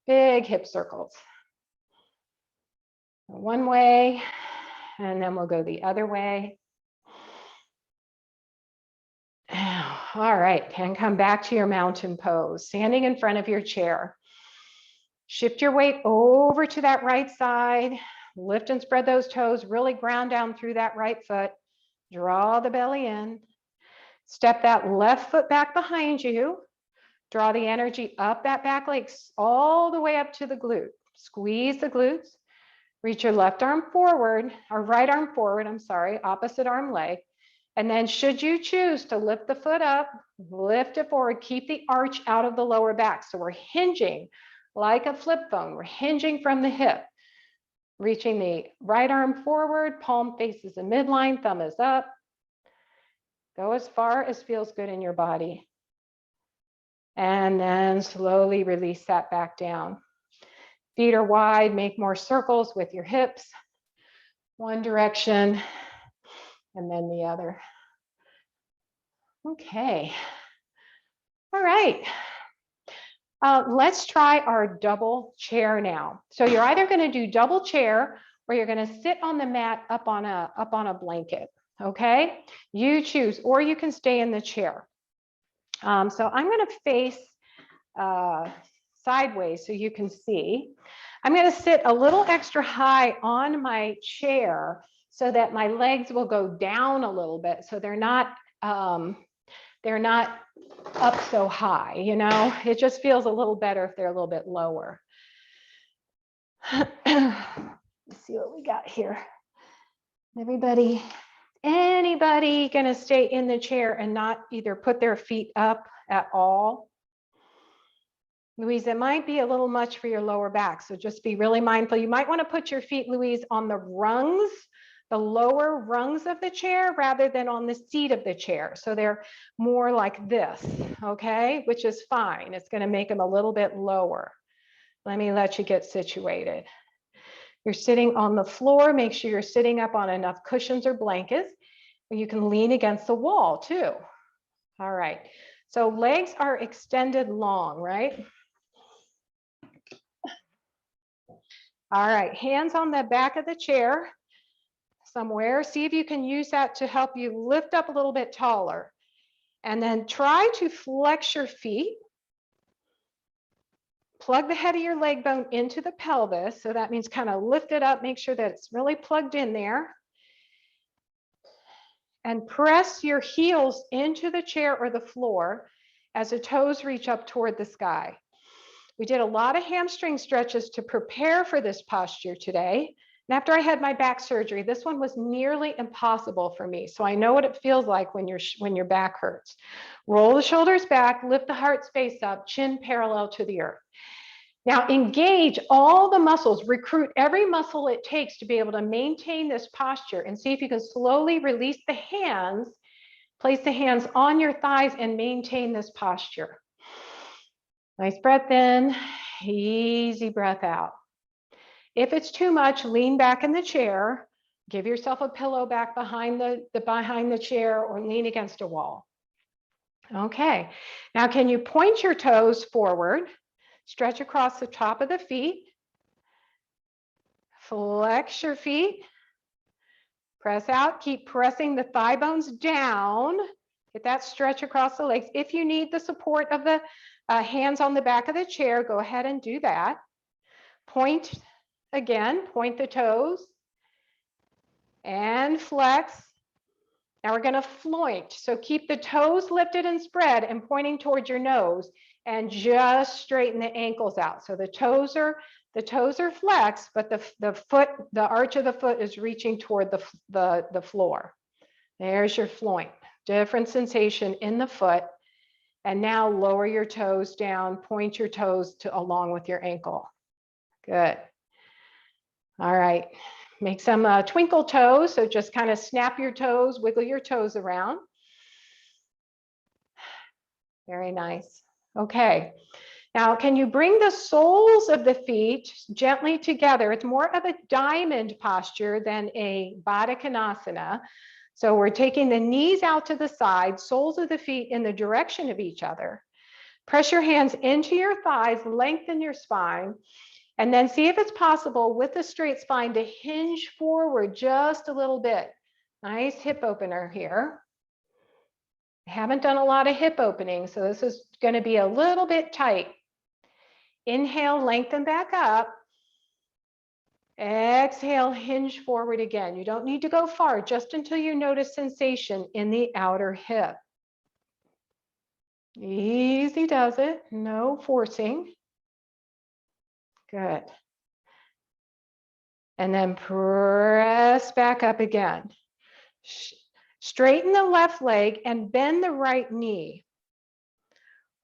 S1: Big hip circles. One way, and then we'll go the other way. All right, and come back to your mountain pose, standing in front of your chair. Shift your weight over to that right side. Lift and spread those toes, really ground down through that right foot. Draw the belly in. Step that left foot back behind you. Draw the energy up that back leg all the way up to the glute. Squeeze the glutes. Reach your left arm forward, or right arm forward, I'm sorry, opposite arm leg. And then should you choose to lift the foot up, lift it forward, keep the arch out of the lower back. So we're hinging like a flip phone. We're hinging from the hip. Reaching the right arm forward, palm faces the midline, thumb is up. Go as far as feels good in your body. And then slowly release that back down. Feet are wide, make more circles with your hips. One direction and then the other. Okay. All right. Let's try our double chair now. So you're either going to do double chair or you're going to sit on the mat up on a blanket. Okay, you choose, or you can stay in the chair. So I'm going to face sideways so you can see. I'm going to sit a little extra high on my chair so that my legs will go down a little bit, so they're not up so high, you know. It just feels a little better if they're a little bit lower. Let's see what we got here. Anybody gonna stay in the chair and not either put their feet up at all? Louise, it might be a little much for your lower back, so just be really mindful. You might want to put your feet, Louise, on the rungs, the lower rungs of the chair rather than on the seat of the chair. So they're more like this, okay? Which is fine. It's going to make them a little bit lower. Let me let you get situated. You're sitting on the floor. Make sure you're sitting up on enough cushions or blankets. You can lean against the wall too. All right. So legs are extended long, right? All right, hands on the back of the chair somewhere. See if you can use that to help you lift up a little bit taller. And then try to flex your feet. Plug the head of your leg bone into the pelvis. So that means kind of lift it up, make sure that it's really plugged in there. And press your heels into the chair or the floor as the toes reach up toward the sky. We did a lot of hamstring stretches to prepare for this posture today. And after I had my back surgery, this one was nearly impossible for me. So I know what it feels like when your back hurts. Roll the shoulders back, lift the heart space up, chin parallel to the earth. Now engage all the muscles, recruit every muscle it takes to be able to maintain this posture, and see if you can slowly release the hands, place the hands on your thighs and maintain this posture. Nice breath in, easy breath out. If it's too much, lean back in the chair, give yourself a pillow back behind the chair or lean against a wall. Okay, now can you point your toes forward, stretch across the top of the feet, flex your feet, press out, keep pressing the thigh bones down, get that stretch across the legs. If you need the support of the hands on the back of the chair, go ahead and do that. Point again, point the toes and flex. Now we're going to floint. So keep the toes lifted and spread and pointing towards your nose, and just straighten the ankles out. So the toes are flexed, but the arch of the foot is reaching toward the floor. There's your floint. Different sensation in the foot. And now lower your toes down, point your toes along with your ankle. Good. All right. Make some twinkle toes. So just kind of snap your toes, wiggle your toes around. Very nice. Okay. Now, can you bring the soles of the feet gently together? It's more of a diamond posture than a Baddha Konasana. So we're taking the knees out to the side, soles of the feet in the direction of each other. Press your hands into your thighs, lengthen your spine, and then see if it's possible with the straight spine to hinge forward just a little bit. Nice hip opener here. I haven't done a lot of hip opening, so this is going to be a little bit tight. Inhale, lengthen back up. Exhale, hinge forward again. You don't need to go far, just until you notice sensation in the outer hip. Easy does it, no forcing. Good. And then press back up again. Straighten the left leg and bend the right knee.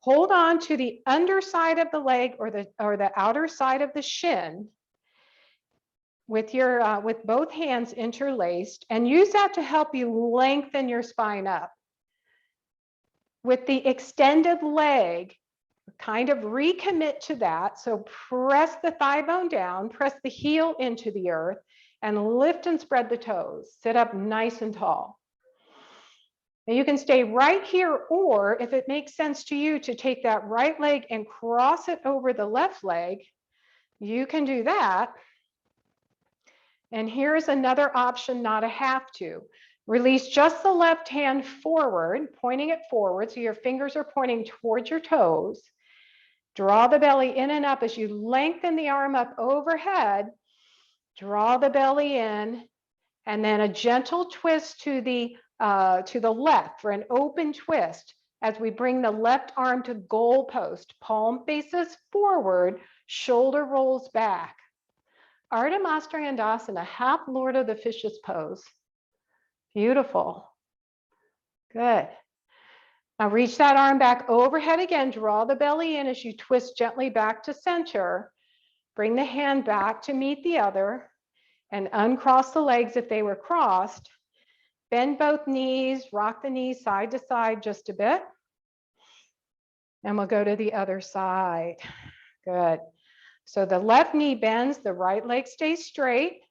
S1: Hold on to the underside of the leg or the outer side of the shin with both hands interlaced, and use that to help you lengthen your spine up. With the extended leg, kind of recommit to that. So press the thigh bone down, press the heel into the earth, and lift and spread the toes. Sit up nice and tall. Now you can stay right here, or if it makes sense to you to take that right leg and cross it over the left leg, you can do that. And here's another option, not a have to. Release just the left hand forward, pointing it forward, so your fingers are pointing towards your toes. Draw the belly in and up as you lengthen the arm up overhead. Draw the belly in, and then a gentle twist to the left for an open twist as we bring the left arm to goal post. Palm faces forward, shoulder rolls back. Ardha Mastrayandasana, half Lord of the Fishes pose. Beautiful. Good. Now reach that arm back overhead again. Draw the belly in as you twist gently back to center. Bring the hand back to meet the other and uncross the legs if they were crossed. Bend both knees, rock the knees side to side just a bit. And we'll go to the other side. Good. So the left knee bends, the right leg stays straight.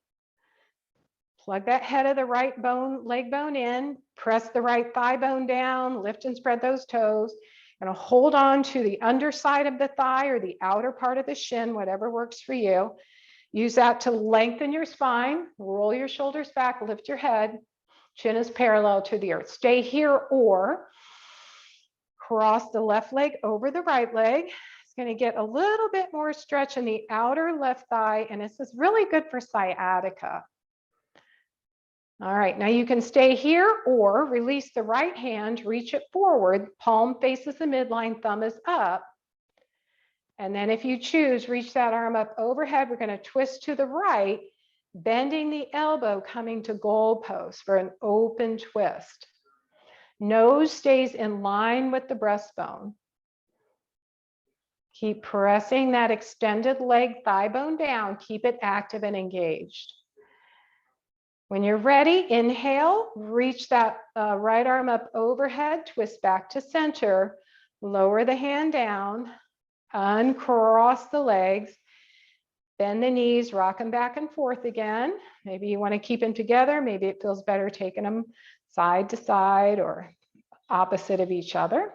S1: Plug that head of the right leg bone in, press the right thigh bone down, lift and spread those toes, and hold on to the underside of the thigh or the outer part of the shin, whatever works for you. Use that to lengthen your spine, roll your shoulders back, lift your head, chin is parallel to the earth. Stay here or cross the left leg over the right leg. It's going to get a little bit more stretch in the outer left thigh, and this is really good for sciatica. All right, now you can stay here or release the right hand, reach it forward, palm faces the midline, thumb is up. And then if you choose, reach that arm up overhead. We're going to twist to the right, bending the elbow, coming to goal post for an open twist. Nose stays in line with the breastbone. Keep pressing that extended leg thigh bone down. Keep it active and engaged. When you're ready, inhale, reach that right arm up overhead, twist back to center, lower the hand down, uncross the legs, bend the knees, rock them back and forth again. Maybe you want to keep them together. Maybe it feels better taking them side to side or opposite of each other.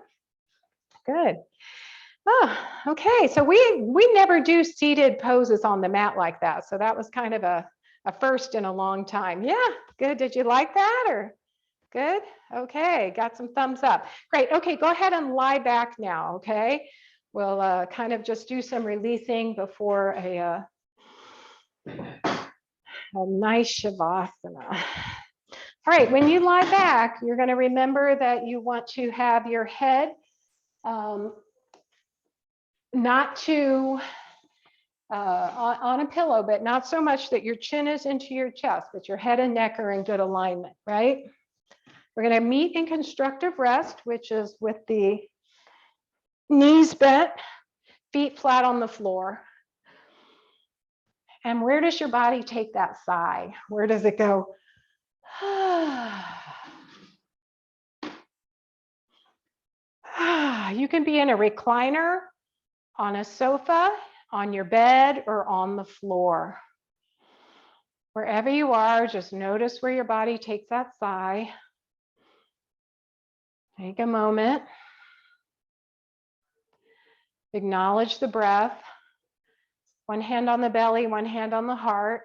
S1: Good. Oh, okay. So we never do seated poses on the mat like that. So that was kind of a first in a long time. Yeah, good. Did you like that or good? Okay, got some thumbs up. Great. Okay, go ahead and lie back now, okay? We'll kind of just do some releasing before a nice Shavasana. All right, when you lie back, you're going to remember that you want to have your head not too on a pillow, but not so much that your chin is into your chest, but your head and neck are in good alignment, right? We're going to meet in constructive rest, which is with the knees bent, feet flat on the floor. And where does your body take that sigh? Where does it go? You can be in a recliner, on a sofa, on your bed, or on the floor. Wherever you are, just notice where your body takes that sigh. Take a moment. Acknowledge the breath. One hand on the belly, one hand on the heart.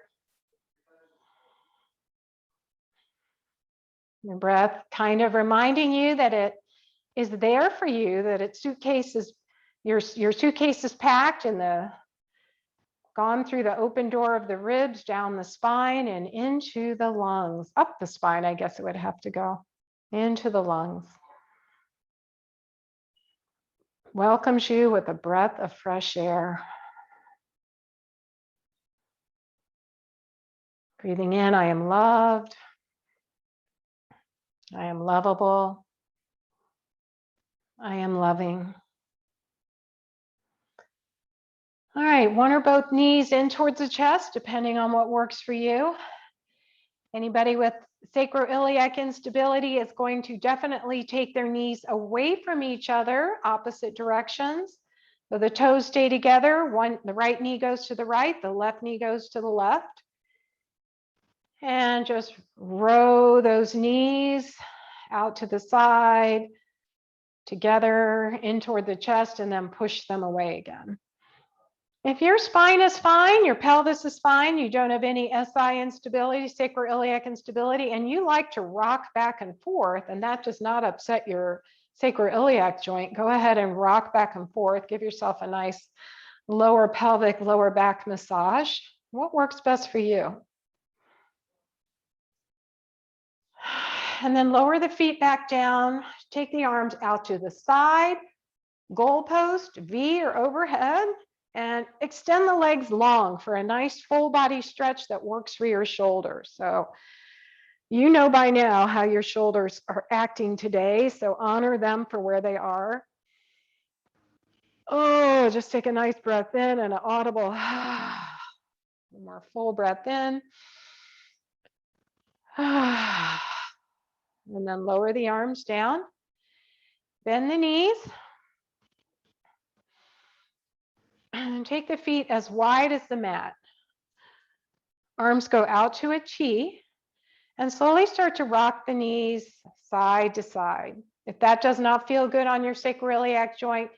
S1: Your breath kind of reminding you that it is there for you, that your suitcase is packed and gone through the open door of the ribs, down the spine and into the lungs, up the spine, I guess it would have to go, into the lungs. Welcomes you with a breath of fresh air. Breathing in, I am loved. I am lovable. I am loving. All right, one or both knees in towards the chest, depending on what works for you. Anybody with sacroiliac instability is going to definitely take their knees away from each other, opposite directions. So the toes stay together. The right knee goes to the right, the left knee goes to the left. And just row those knees out to the side, together, in toward the chest, and then push them away again. If your spine is fine, your pelvis is fine, you don't have any SI instability, sacroiliac instability, and you like to rock back and forth, and that does not upset your sacroiliac joint, go ahead and rock back and forth. Give yourself a nice lower pelvic, lower back massage. What works best for you? And then lower the feet back down, take the arms out to the side, goalpost, V or overhead, and extend the legs long for a nice full body stretch that works for your shoulders. So you know by now how your shoulders are acting today, so honor them for where they are. Oh, just take a nice breath in and an audible, one more full breath in. And then lower the arms down, bend the knees, and take the feet as wide as the mat. Arms go out to a T, and slowly start to rock the knees side to side. If that does not feel good on your sacroiliac joint,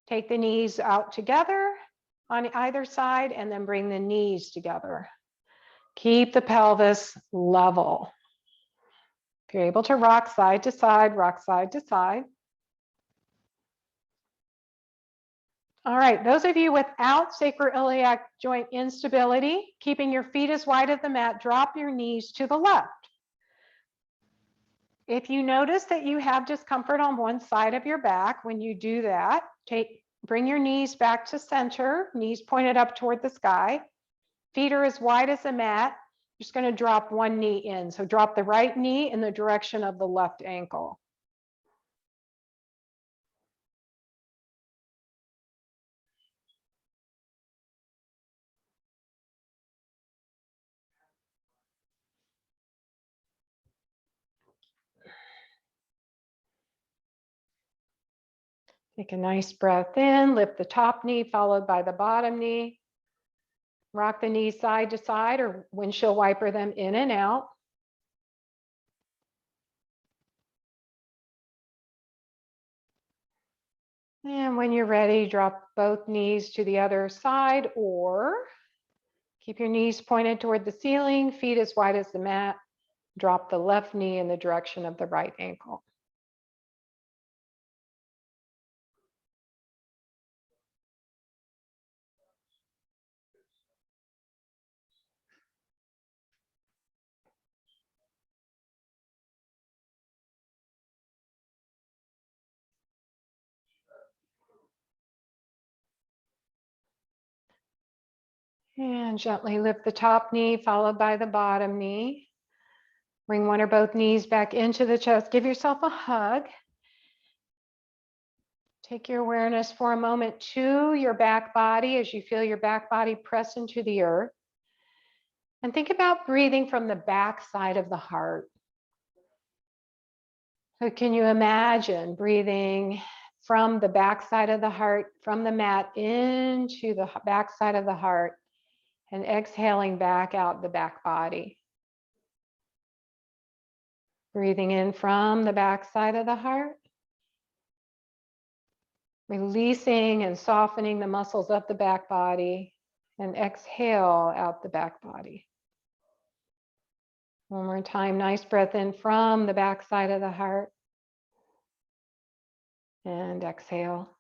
S1: take the knees out together on either side and then bring the knees together. Keep the pelvis level. If you're able to rock side to side, rock side to side. All right, those of you without sacroiliac joint instability, keeping your feet as wide as the mat, drop your knees to the left. If you notice that you have discomfort on one side of your back, when you do that, bring your knees back to center, knees pointed up toward the sky. Feet are as wide as the mat. You're just going to drop one knee in. So drop the right knee in the direction of the left ankle. Take a nice breath in, lift the top knee followed by the bottom knee. Rock the knees side to side or windshield wiper them in and out. And when you're ready, drop both knees to the other side or keep your knees pointed toward the ceiling, feet as wide as the mat. Drop the left knee in the direction of the right ankle. And gently lift the top knee followed by the bottom knee. Bring one or both knees back into the chest. Give yourself a hug. Take your awareness for a moment to your back body as you feel your back body press into the earth. And think about breathing from the back side of the heart. So can you imagine breathing from the back side of the heart, from the mat into the back side of the heart, and exhaling back out the back body. Breathing in from the back side of the heart, releasing and softening the muscles of the back body, and exhale out the back body. One more time, nice breath in from the back side of the heart, and exhale.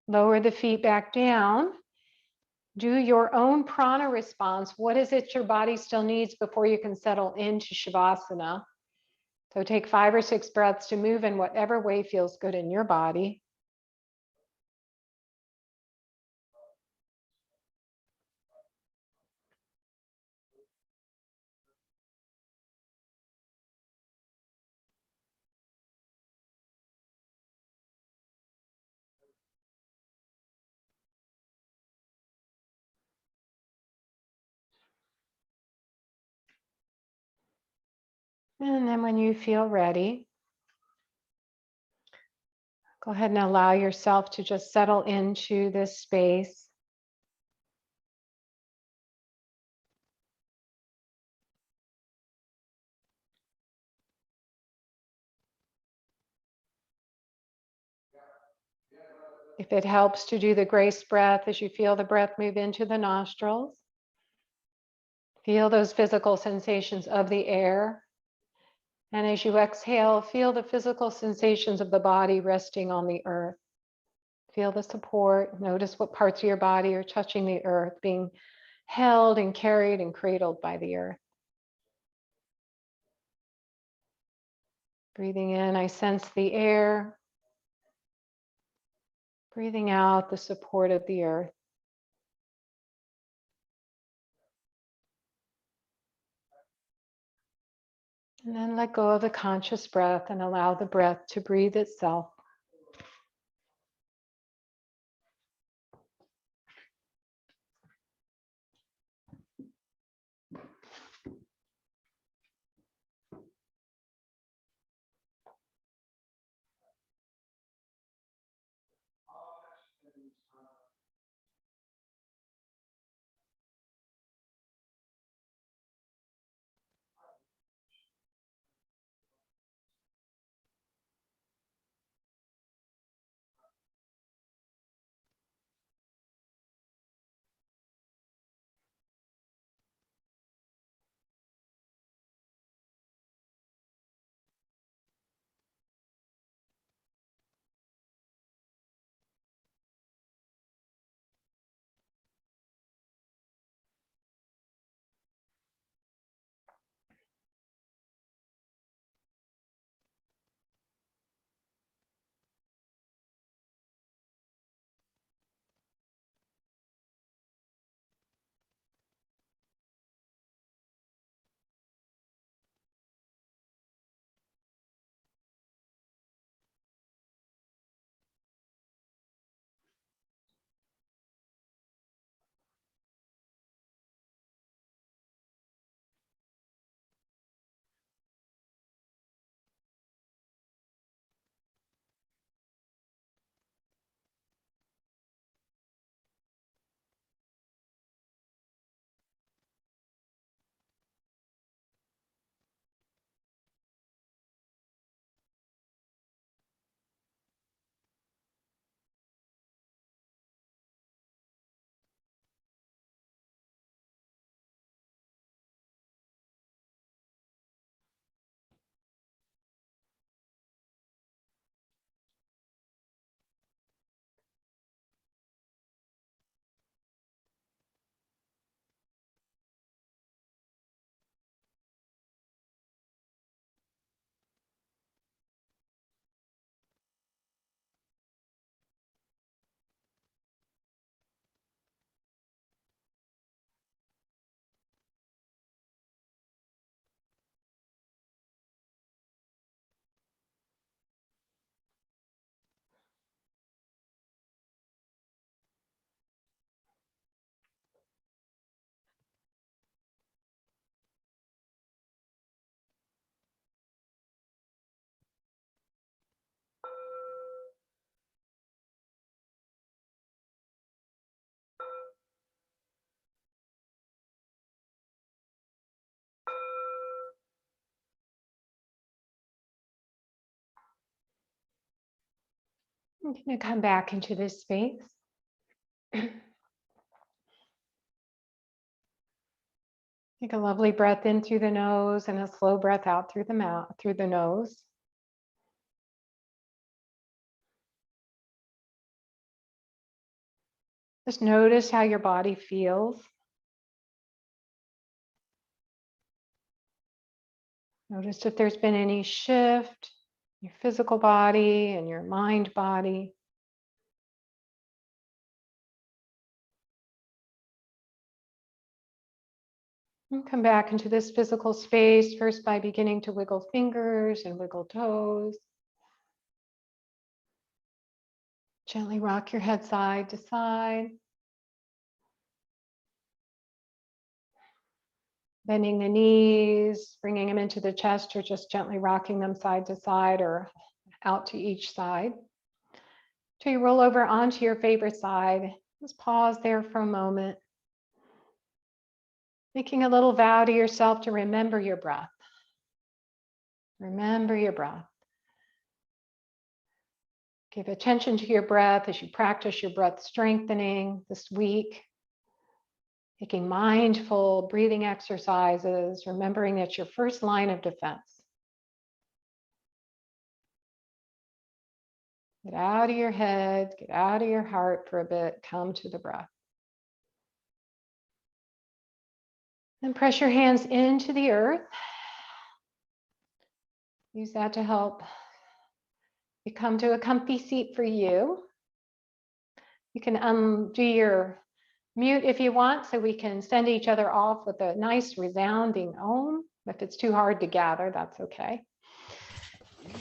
S1: Lower the feet back down. Do your own prana response. What is it your body still needs before you can settle into Shavasana? So take 5 or 6 breaths to move in whatever way feels good in your body. And then when you feel ready, go ahead and allow yourself to just settle into this space. If it helps to do the grace breath as you feel the breath move into the nostrils, feel those physical sensations of the air. And as you exhale, feel the physical sensations of the body resting on the earth. Feel the support. Notice what parts of your body are touching the earth, being held and carried and cradled by the earth. Breathing in, I sense the air. Breathing out, the support of the earth. And then let go of the conscious breath and allow the breath to breathe itself. I'm going to come back into this space. Take a lovely breath in through the nose and a slow breath out through the mouth, through the nose. Just notice how your body feels. Notice if there's been any shift in your physical body and your mind body. And come back into this physical space, first by beginning to wiggle fingers and wiggle toes. Gently rock your head side to side. Bending the knees, bringing them into the chest, or just gently rocking them side to side or out to each side. Till you roll over onto your favorite side. Just pause there for a moment. Making a little vow to yourself to remember your breath. Remember your breath. Give attention to your breath as you practice your breath strengthening this week. Taking mindful breathing exercises, remembering that's your first line of defense. Get out of your head, get out of your heart for a bit, come to the breath. Then press your hands into the earth. Use that to help you come to a comfy seat for you. You can do your mute if you want, so we can send each other off with a nice resounding Om. If it's too hard to gather, that's okay.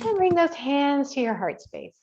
S1: And bring those hands to your heart space.